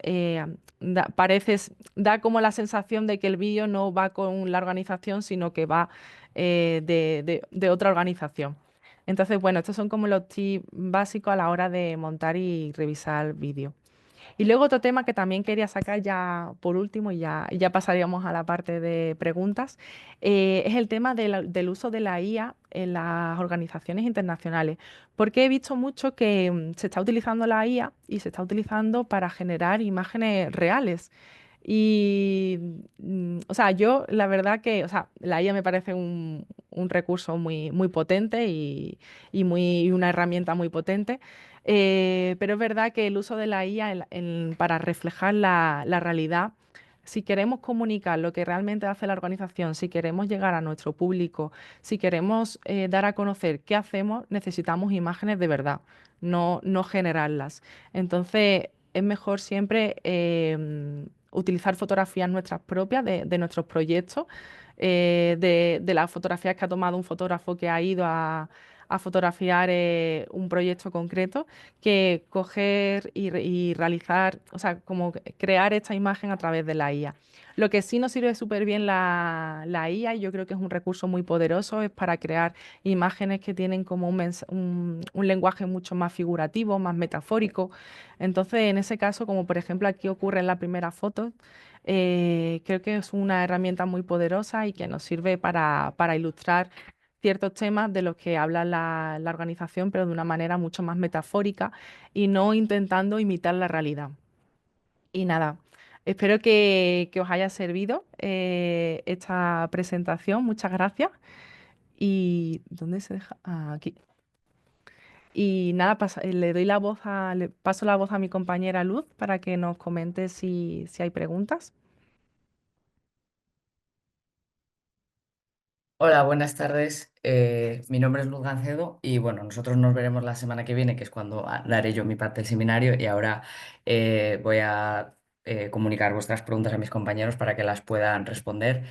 da como la sensación de que el vídeo no va con la organización, sino que va de otra organización. Entonces, bueno, estos son como los tips básicos a la hora de montar y revisar vídeo. Y luego otro tema que también quería sacar ya por último, y ya pasaríamos a la parte de preguntas, es el tema del uso de la IA en las organizaciones internacionales. Porque he visto mucho que se está utilizando la IA y se está utilizando para generar imágenes reales. Y, o sea, yo la verdad que, o sea, la IA me parece un recurso muy, muy potente y una herramienta muy potente. Pero es verdad que el uso de la IA para reflejar la realidad, si queremos comunicar lo que realmente hace la organización, si queremos llegar a nuestro público, si queremos dar a conocer qué hacemos, necesitamos imágenes de verdad, no generarlas. Entonces, es mejor siempre utilizar fotografías nuestras propias de nuestros proyectos, de las fotografías que ha tomado un fotógrafo que ha ido a fotografiar un proyecto concreto, que coger y realizar, o sea, como crear esta imagen a través de la IA. Lo que sí nos sirve súper bien la IA, y yo creo que es un recurso muy poderoso, es para crear imágenes que tienen como un lenguaje mucho más figurativo, más metafórico. Entonces, en ese caso, como por ejemplo aquí ocurre en la primera foto, creo que es una herramienta muy poderosa y que nos sirve para ilustrar ciertos temas de los que habla la organización, pero de una manera mucho más metafórica y no intentando imitar la realidad. Y nada, espero que os haya servido esta presentación. Muchas gracias. ¿Y dónde se deja? Ah, aquí. Y nada, le paso la voz a mi compañera Luz para que nos comente si hay preguntas. Hola, buenas tardes. Mi nombre es Luz Gancedo y bueno, nosotros nos veremos la semana que viene, que es cuando daré yo mi parte del seminario y ahora voy a comunicar vuestras preguntas a mis compañeros para que las puedan responder.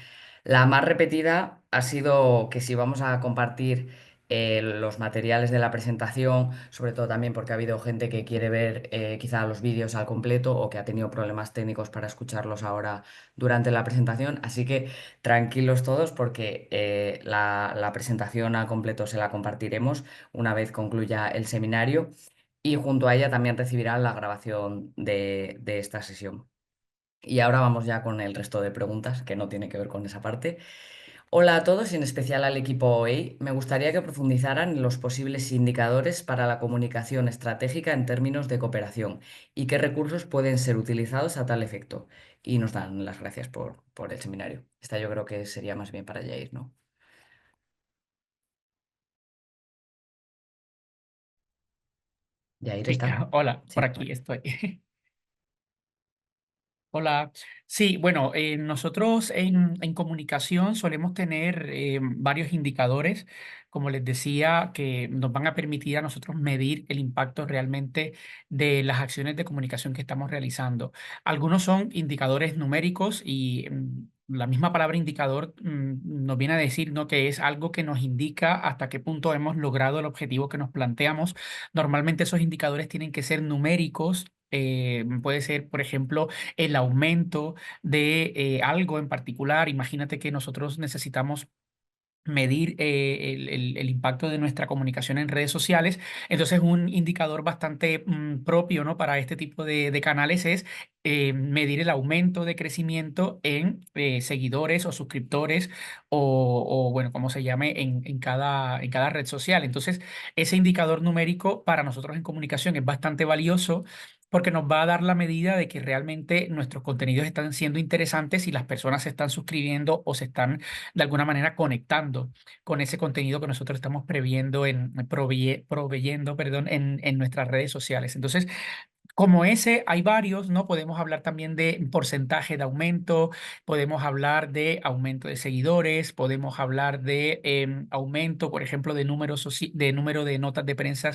La más repetida ha sido que si vamos a compartir los materiales de la presentación, sobre todo también porque ha habido gente que quiere ver quizá los vídeos al completo o que ha tenido problemas técnicos para escucharlos ahora durante la presentación. Así que tranquilos todos porque la presentación al completo se la compartiremos una vez concluya el seminario y junto a ella también recibirán la grabación de esta sesión. Y ahora vamos ya con el resto de preguntas que no tiene que ver con esa parte. Hola a todos y en especial al equipo OEI. Me gustaría que profundizaran en los posibles indicadores para la comunicación estratégica en términos de cooperación y qué recursos pueden ser utilizados a tal efecto. Y nos dan las gracias por el seminario. Esta yo creo que sería más bien para Jair, ¿no? Jair Sí, está. hola, Sí, por aquí vale. estoy. Hola. Sí, bueno, nosotros en comunicación solemos tener varios indicadores, como les decía, que nos van a permitir a nosotros medir el impacto realmente de las acciones de comunicación que estamos realizando. Algunos son indicadores numéricos y la misma palabra indicador nos viene a decir, ¿no?, que es algo que nos indica hasta qué punto hemos logrado el objetivo que nos planteamos. Normalmente esos indicadores tienen que ser numéricos. Puede ser, por ejemplo, el aumento de algo en particular. Imagínate que nosotros necesitamos medir el impacto de nuestra comunicación en redes sociales. Entonces, un indicador bastante propio, ¿no?, para este tipo de canales es medir el aumento de crecimiento en seguidores o suscriptores o, bueno, como se llame en cada red social. Entonces, ese indicador numérico para nosotros en comunicación es bastante valioso porque nos va a dar la medida de que realmente nuestros contenidos están siendo interesantes y las personas se están suscribiendo o se están de alguna manera conectando con ese contenido que nosotros estamos proveyendo, perdón, en nuestras redes sociales. Entonces, Como ese, hay varios, ¿no? Podemos hablar también de porcentaje de aumento, podemos hablar de aumento de seguidores, podemos hablar de aumento, por ejemplo, de de número de notas de prensa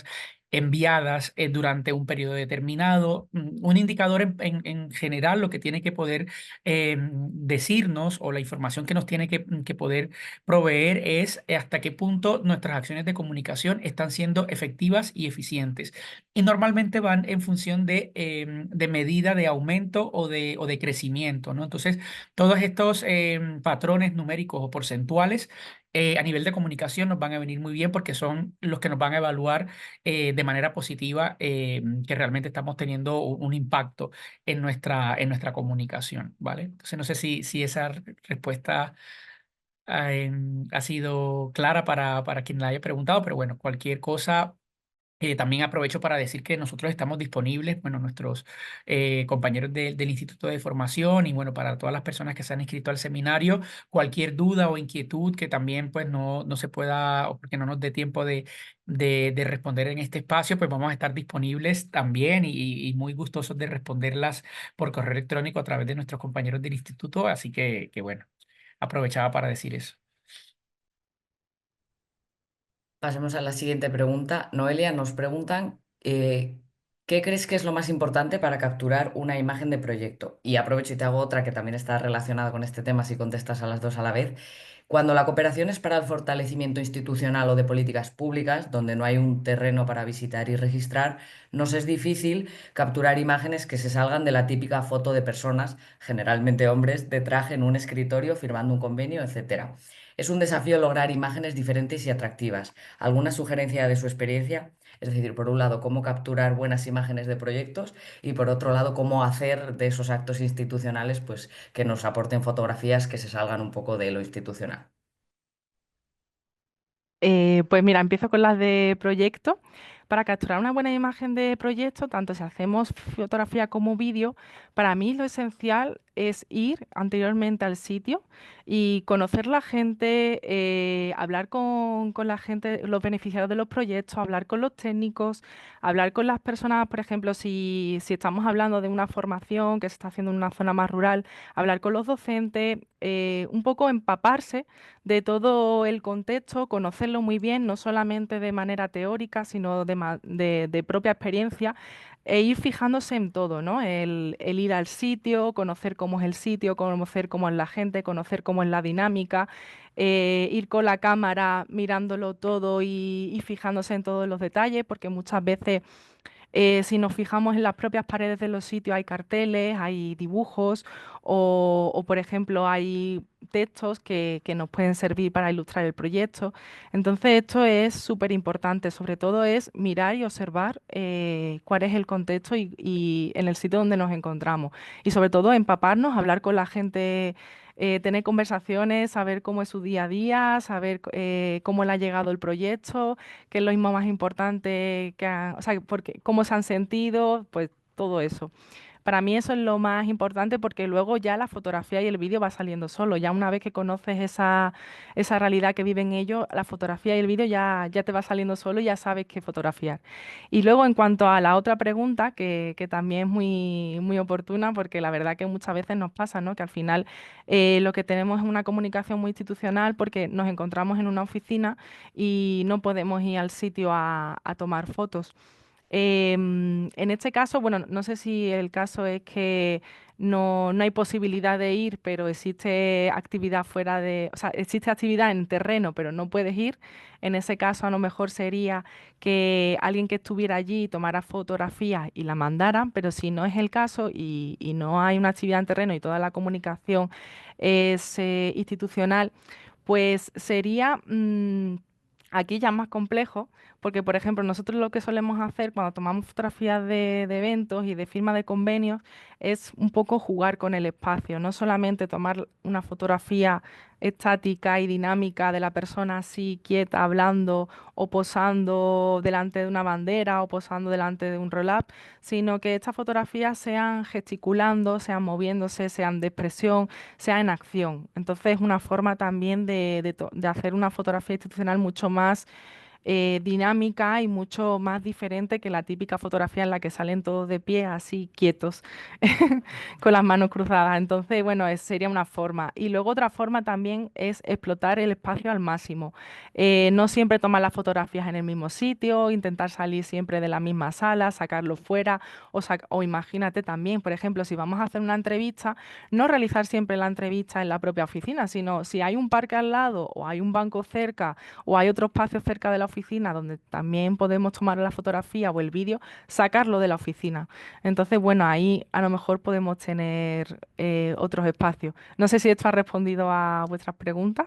enviadas durante un periodo determinado. Un indicador en general lo que tiene que poder decirnos, o la información que nos tiene que poder proveer, es hasta qué punto nuestras acciones de comunicación están siendo efectivas y eficientes. Y normalmente van en función de medida de aumento o de crecimiento, ¿no? Entonces, todos estos patrones numéricos o porcentuales a nivel de comunicación nos van a venir muy bien, porque son los que nos van a evaluar de manera positiva que realmente estamos teniendo un impacto en nuestra comunicación, ¿vale? Entonces, no sé si esa respuesta ha sido clara para quien la haya preguntado, pero bueno, cualquier cosa. También aprovecho para decir que nosotros estamos disponibles, bueno, nuestros compañeros del Instituto de Formación, y bueno, para todas las personas que se han inscrito al seminario, cualquier duda o inquietud que también pues no se pueda, o porque no nos dé tiempo de responder en este espacio, pues vamos a estar disponibles también, y muy gustosos de responderlas por correo electrónico a través de nuestros compañeros del instituto. Así que bueno, aprovechaba para decir eso. Pasemos a la siguiente pregunta. Noelia, nos preguntan, ¿qué crees que es lo más importante para capturar una imagen de proyecto? Y aprovecho y te hago otra que también está relacionada con este tema, si contestas a las dos a la vez. Cuando la cooperación es para el fortalecimiento institucional o de políticas públicas, donde no hay un terreno para visitar y registrar, nos es difícil capturar imágenes que se salgan de la típica foto de personas, generalmente hombres, de traje en un escritorio firmando un convenio, etcétera. Es un desafío lograr imágenes diferentes y atractivas. ¿Alguna sugerencia de su experiencia? Es decir, por un lado, cómo capturar buenas imágenes de proyectos, y por otro lado, cómo hacer de esos actos institucionales pues, que nos aporten fotografías que se salgan un poco de lo institucional. Pues mira, empiezo con las de proyecto. Para capturar una buena imagen de proyecto, tanto si hacemos fotografía como vídeo, para mí lo esencial es ir anteriormente al sitio y conocer la gente, hablar con la gente, los beneficiarios de los proyectos, hablar con los técnicos, hablar con las personas, por ejemplo, si estamos hablando de una formación que se está haciendo en una zona más rural, hablar con los docentes, un poco empaparse de todo el contexto, conocerlo muy bien, no solamente de manera teórica, sino de propia experiencia, e ir fijándose en todo, ¿no? El ir al sitio, conocer cómo es el sitio, conocer cómo es la gente, conocer cómo es la dinámica, ir con la cámara mirándolo todo y fijándose en todos los detalles, porque muchas veces si nos fijamos en las propias paredes de los sitios, hay carteles, hay dibujos por ejemplo, hay textos que nos pueden servir para ilustrar el proyecto. Entonces, esto es súper importante. Sobre todo es mirar y observar cuál es el contexto y en el sitio donde nos encontramos. Y sobre todo empaparnos, hablar con la gente, tener conversaciones, saber cómo es su día a día, saber cómo le ha llegado el proyecto, qué es lo mismo más importante, o sea, cómo se han sentido, pues todo eso. Para mí eso es lo más importante, porque luego ya la fotografía y el vídeo va saliendo solo. Ya una vez que conoces esa realidad que viven ellos, la fotografía y el vídeo ya te va saliendo solo y ya sabes qué fotografiar. Y luego en cuanto a la otra pregunta, que también es muy oportuna, porque la verdad que muchas veces nos pasa, ¿no? Que al final lo que tenemos es una comunicación muy institucional, porque nos encontramos en una oficina y no podemos ir al sitio a tomar fotos. En este caso, bueno, no sé si el caso es que no hay posibilidad de ir, pero existe actividad o sea, existe actividad en terreno, pero no puedes ir. En ese caso, a lo mejor sería que alguien que estuviera allí tomara fotografías y la mandara, pero si no es el caso y no hay una actividad en terreno y toda la comunicación es institucional, pues sería aquí ya más complejo, porque por ejemplo nosotros lo que solemos hacer cuando tomamos fotografías de eventos y de firma de convenios es un poco jugar con el espacio, no solamente tomar una fotografía estática y dinámica de la persona así quieta hablando o posando delante de una bandera o posando delante de un roll-up, sino que estas fotografías sean gesticulando, sean moviéndose, sean de expresión, sea en acción. Entonces es una forma también de hacer una fotografía institucional mucho más dinámica y mucho más diferente que la típica fotografía en la que salen todos de pie, así quietos, con las manos cruzadas. Entonces, bueno, sería una forma. Y luego otra forma también es explotar el espacio al máximo. No siempre tomar las fotografías en el mismo sitio, intentar salir siempre de la misma sala, sacarlo fuera o imagínate también, por ejemplo, si vamos a hacer una entrevista, no realizar siempre la entrevista en la propia oficina, sino si hay un parque al lado o hay un banco cerca o hay otro espacio cerca de la oficina donde también podemos tomar la fotografía o el vídeo, sacarlo de la oficina. Entonces, bueno, ahí a lo mejor podemos tener otros espacios. No sé si esto ha respondido a vuestras preguntas.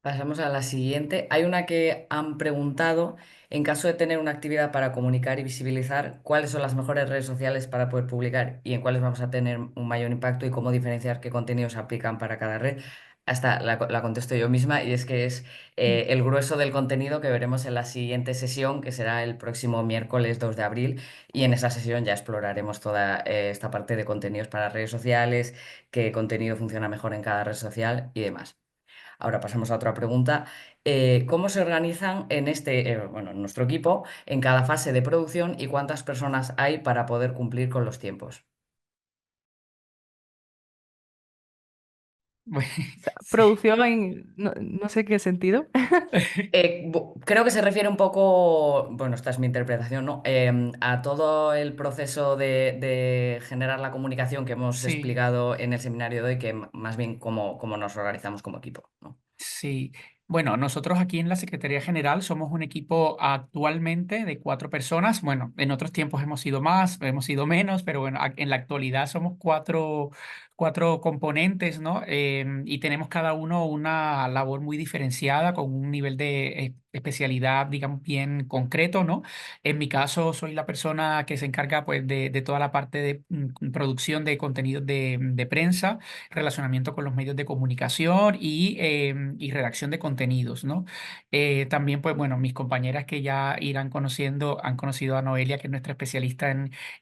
Pasamos a la siguiente. Hay una que han preguntado, en caso de tener una actividad para comunicar y visibilizar, ¿cuáles son las mejores redes sociales para poder publicar y en cuáles vamos a tener un mayor impacto y cómo diferenciar qué contenidos se aplican para cada red? Hasta la contesto yo misma y es que es el grueso del contenido que veremos en la siguiente sesión, que será el próximo miércoles 2 de abril, y en esa sesión ya exploraremos toda esta parte de contenidos para redes sociales, qué contenido funciona mejor en cada red social y demás. Ahora pasamos a otra pregunta. ¿Cómo se organizan en nuestro equipo en cada fase de producción y cuántas personas hay para poder cumplir con los tiempos? Sí. Producción en no sé qué sentido. Creo que se refiere un poco, bueno, esta es mi interpretación, ¿no? A todo el proceso de generar la comunicación que hemos Sí. explicado en el seminario de hoy, que más bien cómo nos organizamos como equipo, ¿no? Sí, bueno, nosotros aquí en la Secretaría General somos un equipo actualmente de 4 personas. Bueno, en otros tiempos hemos sido más, hemos sido menos, pero bueno, en la actualidad somos cuatro componentes, ¿no? Y tenemos cada uno una labor muy diferenciada con un nivel de especialidad, digamos, bien concreto, ¿no? En mi caso, soy la persona que se encarga, pues, de toda la parte de producción de contenidos de prensa, relacionamiento con los medios de comunicación y redacción de contenidos, ¿no? También, pues bueno, mis compañeras que ya irán conociendo, han conocido a Noelia, que es nuestra especialista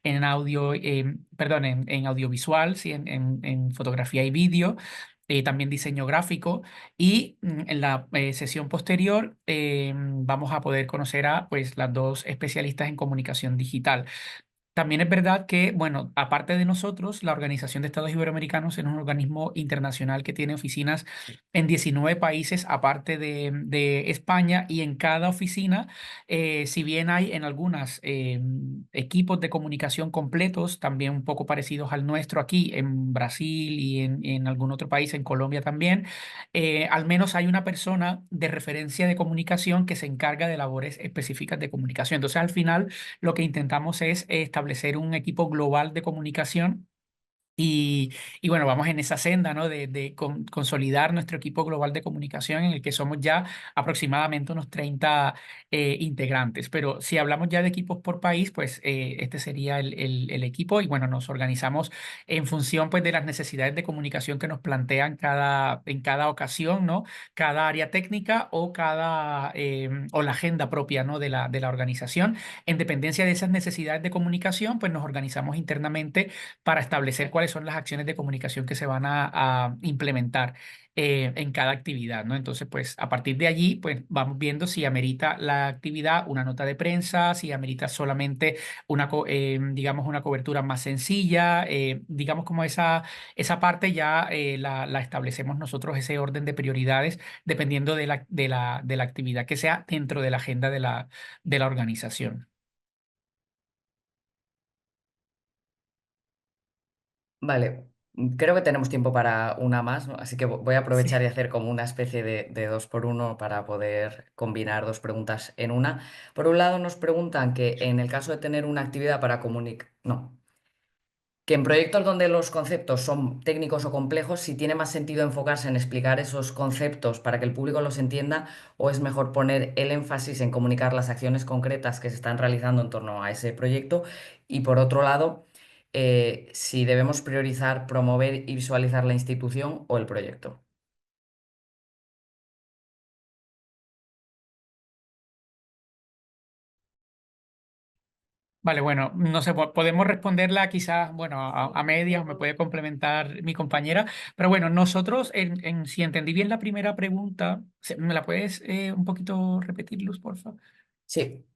en audio, perdón, en audiovisual, sí, en fotografía y vídeo. También diseño gráfico y en la sesión posterior vamos a poder conocer a pues las dos especialistas en comunicación digital. También es verdad que, bueno, aparte de nosotros, la Organización de Estados Iberoamericanos es un organismo internacional que tiene oficinas en 19 países, aparte de España, y en cada oficina, si bien hay en algunas equipos de comunicación completos, también un poco parecidos al nuestro aquí en Brasil y en algún otro país, en Colombia también, al menos hay una persona de referencia de comunicación que se encarga de labores específicas de comunicación. Entonces, al final, lo que intentamos es establecer un equipo global de comunicación y bueno, vamos en esa senda, ¿no? De consolidar nuestro equipo global de comunicación en el que somos ya aproximadamente unos 30 integrantes. Pero si hablamos ya de equipos por país, pues este sería el equipo y bueno, nos organizamos en función pues de las necesidades de comunicación que nos plantean en cada ocasión, ¿no? Cada área técnica o o la agenda propia, ¿no? de la organización. En dependencia de esas necesidades de comunicación, pues nos organizamos internamente para establecer cuáles son las acciones de comunicación que se van a implementar en cada actividad, ¿no? Entonces, pues a partir de allí, pues vamos viendo si amerita la actividad una nota de prensa, si amerita solamente digamos, una cobertura más sencilla, digamos como esa parte ya la establecemos nosotros, ese orden de prioridades, dependiendo de la actividad que sea dentro de la agenda de la organización. Vale, creo que tenemos tiempo para una más, ¿no? Así que voy a Sí. aprovechar y hacer como una especie de dos por uno para poder combinar dos preguntas en una. Por un lado, nos preguntan que en el caso de tener una actividad para comunicar, no, que en proyectos donde los conceptos son técnicos o complejos, si tiene más sentido enfocarse en explicar esos conceptos para que el público los entienda o es mejor poner el énfasis en comunicar las acciones concretas que se están realizando en torno a ese proyecto. Y por otro lado, si debemos priorizar promover y visualizar la institución o el proyecto. Vale, bueno, no sé, podemos responderla quizás, bueno, a medias, o me puede complementar mi compañera, pero bueno, nosotros, si entendí bien la primera pregunta, ¿me la puedes un poquito repetir, Luz, por favor? Sí.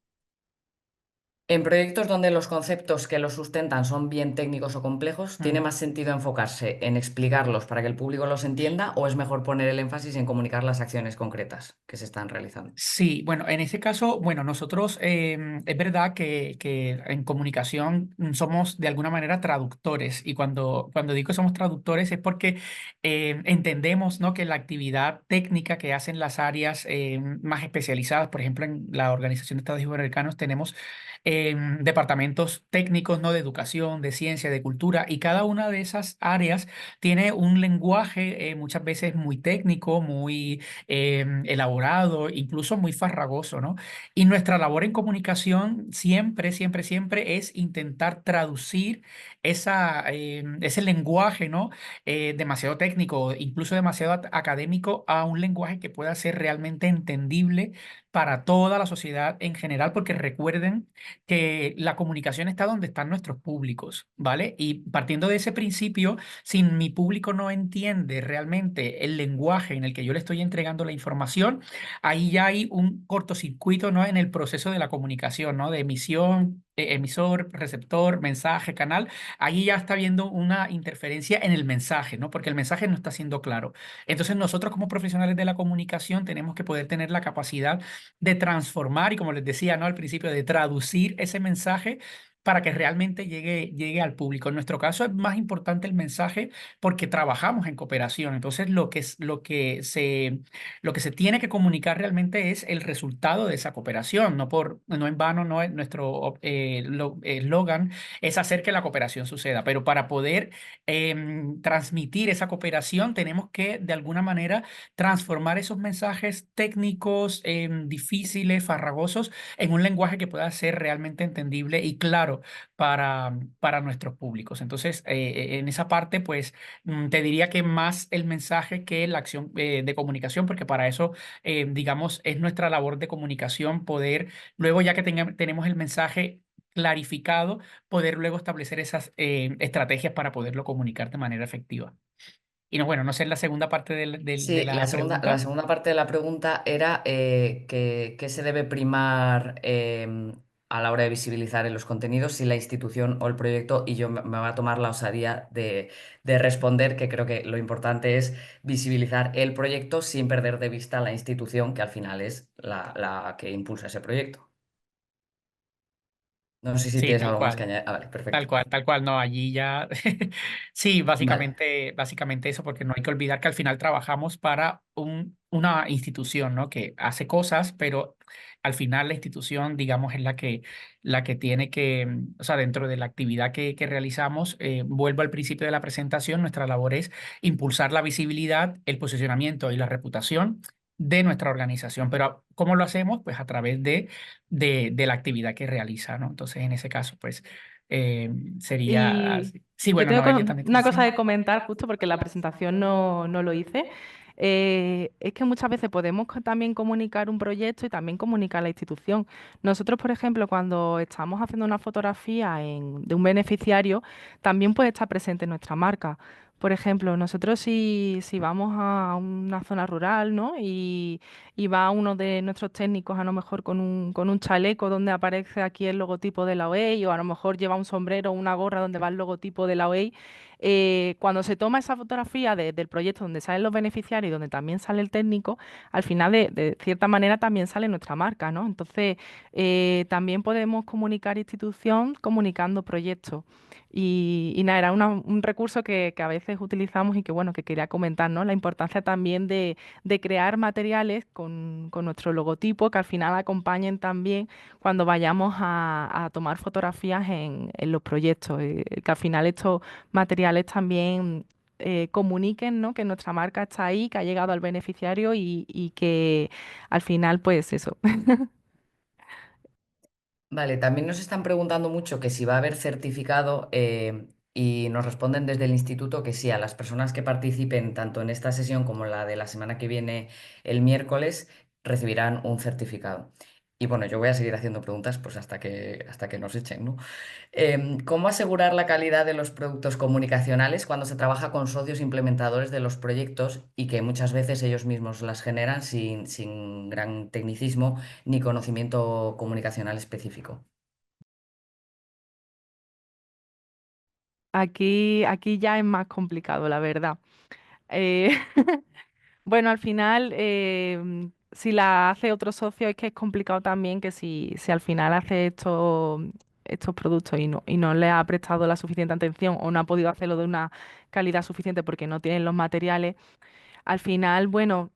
En proyectos donde los conceptos que los sustentan son bien técnicos o complejos, ¿tiene Mm. más sentido enfocarse en explicarlos para que el público los entienda o es mejor poner el énfasis en comunicar las acciones concretas que se están realizando? Sí, bueno, en ese caso, bueno, nosotros es verdad que en comunicación somos de alguna manera traductores y cuando digo que somos traductores es porque entendemos, ¿no? Que la actividad técnica que hacen las áreas más especializadas, por ejemplo, en la Organización de Estados Iberoamericanos tenemos departamentos técnicos, ¿no? De educación, de ciencia, de cultura y cada una de esas áreas tiene un lenguaje muchas veces muy técnico, muy elaborado, incluso muy farragoso, ¿no? Y nuestra labor en comunicación siempre, siempre, siempre es intentar traducir ese lenguaje, ¿no? Demasiado técnico, incluso demasiado académico, a un lenguaje que pueda ser realmente entendible para toda la sociedad en general, porque recuerden que la comunicación está donde están nuestros públicos, ¿vale? Y partiendo de ese principio, si mi público no entiende realmente el lenguaje en el que yo le estoy entregando la información, ahí ya hay un cortocircuito, ¿no? En el proceso de la comunicación, ¿no? De emisión, emisor, receptor, mensaje, canal. Ahí ya está habiendo una interferencia en el mensaje, ¿no? Porque el mensaje no está siendo claro. Entonces nosotros como profesionales de la comunicación tenemos que poder tener la capacidad de transformar y como les decía, ¿no? Al principio, de traducir ese mensaje para que realmente llegue al público. En nuestro caso es más importante el mensaje porque trabajamos en cooperación. Entonces, lo que se tiene que comunicar realmente es el resultado de esa cooperación. No en vano, no es nuestro eslogan es hacer que la cooperación suceda. Pero para poder transmitir esa cooperación, tenemos que, de alguna manera, transformar esos mensajes técnicos, difíciles, farragosos, en un lenguaje que pueda ser realmente entendible y claro para nuestros públicos. Entonces, en esa parte, pues te diría que más el mensaje que la acción de comunicación, porque para eso, digamos, es nuestra labor de comunicación poder, luego ya que tenemos el mensaje clarificado, poder luego establecer esas estrategias para poderlo comunicar de manera efectiva. Y no, bueno, no sé la segunda parte de Sí, la la pregunta. segunda parte de la pregunta era qué se debe primar a la hora de visibilizar en los contenidos, si la institución o el proyecto, y yo me voy a tomar la osadía de responder que creo que lo importante es visibilizar el proyecto sin perder de vista la institución, que al final es la que impulsa ese proyecto. No sé si Sí, tienes tal algo más que cual. añadir. Ah, vale, perfecto. Tal cual, no, allí ya. Sí, Vale. básicamente eso, porque no hay que olvidar que al final trabajamos para una institución, ¿no? Que hace cosas, pero al final la institución, digamos, es la que tiene que, o sea, dentro de la actividad que realizamos, vuelvo al principio de la presentación, nuestra labor es impulsar la visibilidad, el posicionamiento y la reputación de nuestra organización. Pero ¿cómo lo hacemos? Pues a través de la actividad que realiza, ¿no? Entonces, en ese caso, pues sería Y así. Sí, yo bueno, tengo no, ella también. una Sí. cosa de comentar, justo porque la presentación no lo hice. Es que muchas veces podemos también comunicar un proyecto y también comunicar la institución. Nosotros, por ejemplo, cuando estamos haciendo una fotografía de un beneficiario, también puede estar presente nuestra marca. Por ejemplo, nosotros si vamos a una zona rural, ¿no? Y va uno de nuestros técnicos a lo mejor con un chaleco donde aparece aquí el logotipo de la OEI, o a lo mejor lleva un sombrero o una gorra donde va el logotipo de la OEI. Cuando se toma esa fotografía del proyecto donde salen los beneficiarios y donde también sale el técnico, al final de cierta manera también sale nuestra marca, ¿no? Entonces, también podemos comunicar institución comunicando proyectos. Y nada, era un recurso que a veces utilizamos y que, bueno, que quería comentar, ¿no? La importancia también de crear materiales con nuestro logotipo que al final acompañen también cuando vayamos a tomar fotografías en los proyectos, que al final estos materiales también comuniquen, ¿no? Que nuestra marca está ahí, que ha llegado al beneficiario y que al final, pues eso. Vale, también nos están preguntando mucho que si va a haber certificado y nos responden desde el instituto que sí, a las personas que participen tanto en esta sesión como en la de la semana que viene el miércoles recibirán un certificado. Y bueno, yo voy a seguir haciendo preguntas pues hasta que nos echen, ¿no? ¿Cómo asegurar la calidad de los productos comunicacionales cuando se trabaja con socios implementadores de los proyectos y que muchas veces ellos mismos las generan sin gran tecnicismo ni conocimiento comunicacional específico? Aquí ya es más complicado, la verdad. Eh, bueno, al final, si la hace otro socio, es que es complicado también que si al final hace estos productos y no le ha prestado la suficiente atención o no ha podido hacerlo de una calidad suficiente porque no tienen los materiales. Al final, bueno,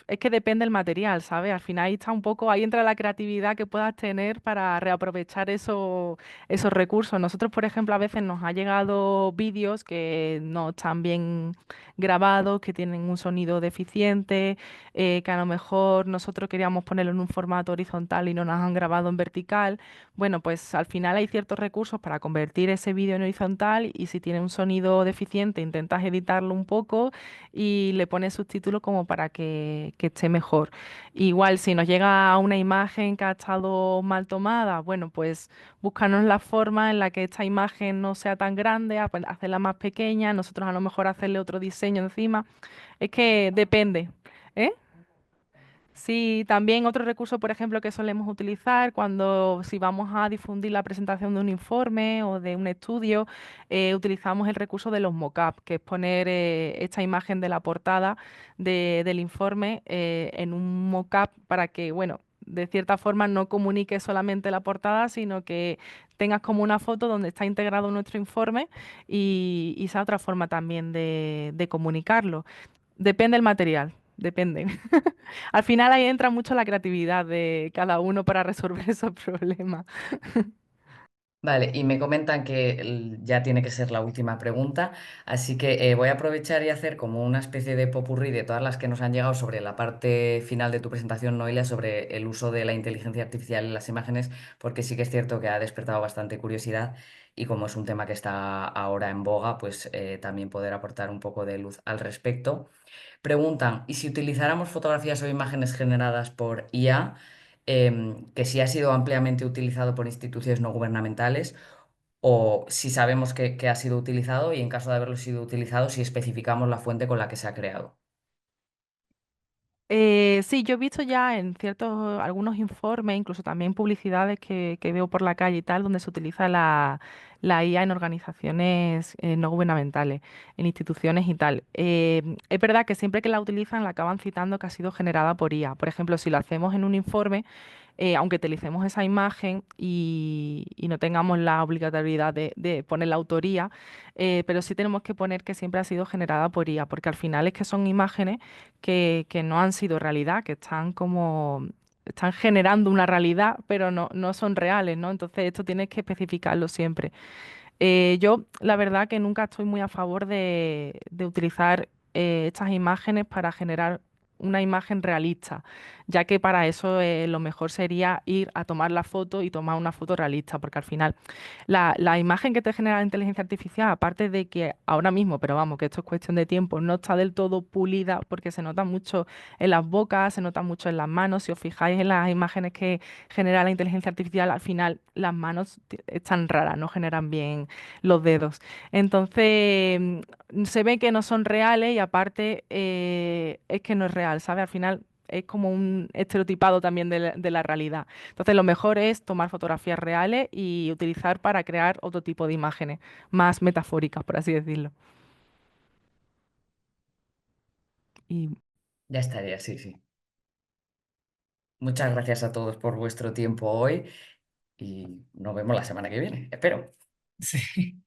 es que depende del material, ¿sabes? Al final ahí está un poco, ahí entra la creatividad que puedas tener para reaprovechar esos recursos. Nosotros, por ejemplo, a veces nos ha llegado vídeos que no están bien grabados, que tienen un sonido deficiente, que a lo mejor nosotros queríamos ponerlo en un formato horizontal y no nos han grabado en vertical. Bueno, pues al final hay ciertos recursos para convertir ese vídeo en horizontal y si tiene un sonido deficiente, intentas editarlo un poco y le pones subtítulos como para que esté mejor. Igual, si nos llega una imagen que ha estado mal tomada, bueno, pues búscanos la forma en la que esta imagen no sea tan grande, hacerla más pequeña, nosotros a lo mejor hacerle otro diseño encima. Es que depende. ¿Eh? Sí, también otro recurso, por ejemplo, que solemos utilizar cuando si vamos a difundir la presentación de un informe o de un estudio, utilizamos el recurso de los mockups, que es poner esta imagen de la portada del informe en un mockup para que, bueno, de cierta forma no comunique solamente la portada, sino que tengas como una foto donde está integrado nuestro informe y esa otra forma también de comunicarlo. Depende del material, depende. Al final ahí entra mucho la creatividad de cada uno para resolver esos problemas. Vale, y me comentan que ya tiene que ser la última pregunta, así que voy a aprovechar y hacer como una especie de popurrí de todas las que nos han llegado sobre la parte final de tu presentación, Noelia, sobre el uso de la inteligencia artificial en las imágenes, porque sí que es cierto que ha despertado bastante curiosidad y como es un tema que está ahora en boga, pues también poder aportar un poco de luz al respecto. Preguntan, ¿y si utilizáramos fotografías o imágenes generadas por IA, que si ha sido ampliamente utilizado por instituciones no gubernamentales, o si sabemos que ha sido utilizado y en caso de haberlo sido utilizado, si especificamos la fuente con la que se ha creado? Sí, yo he visto ya en ciertos, algunos informes, incluso también publicidades que veo por la calle y tal, donde se utiliza la IA en organizaciones no gubernamentales, en instituciones y tal. Es verdad que siempre que la utilizan la acaban citando que ha sido generada por IA. Por ejemplo, si lo hacemos en un informe, aunque utilicemos esa imagen y no tengamos la obligatoriedad de poner la autoría, pero sí tenemos que poner que siempre ha sido generada por IA, porque al final es que son imágenes que no han sido realidad, que están como, están generando una realidad, pero no son reales, ¿no? Entonces esto tienes que especificarlo siempre. Yo, la verdad que nunca estoy muy a favor de utilizar estas imágenes para generar una imagen realista, ya que para eso lo mejor sería ir a tomar la foto y tomar una foto realista, porque al final la imagen que te genera la inteligencia artificial, aparte de que ahora mismo, pero vamos, que esto es cuestión de tiempo, no está del todo pulida porque se nota mucho en las bocas, se nota mucho en las manos. Si os fijáis en las imágenes que genera la inteligencia artificial, al final las manos están raras, no generan bien los dedos. Entonces, se ve que no son reales y aparte es que no es real, ¿sabes? Al final es como un estereotipado también de la realidad. Entonces, lo mejor es tomar fotografías reales y utilizar para crear otro tipo de imágenes, más metafóricas, por así decirlo. Y Ya estaría, sí, sí. Muchas gracias a todos por vuestro tiempo hoy y nos vemos la semana que viene, espero. Sí.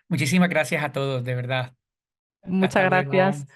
Muchísimas gracias a todos, de verdad. Hasta muchas luego. gracias.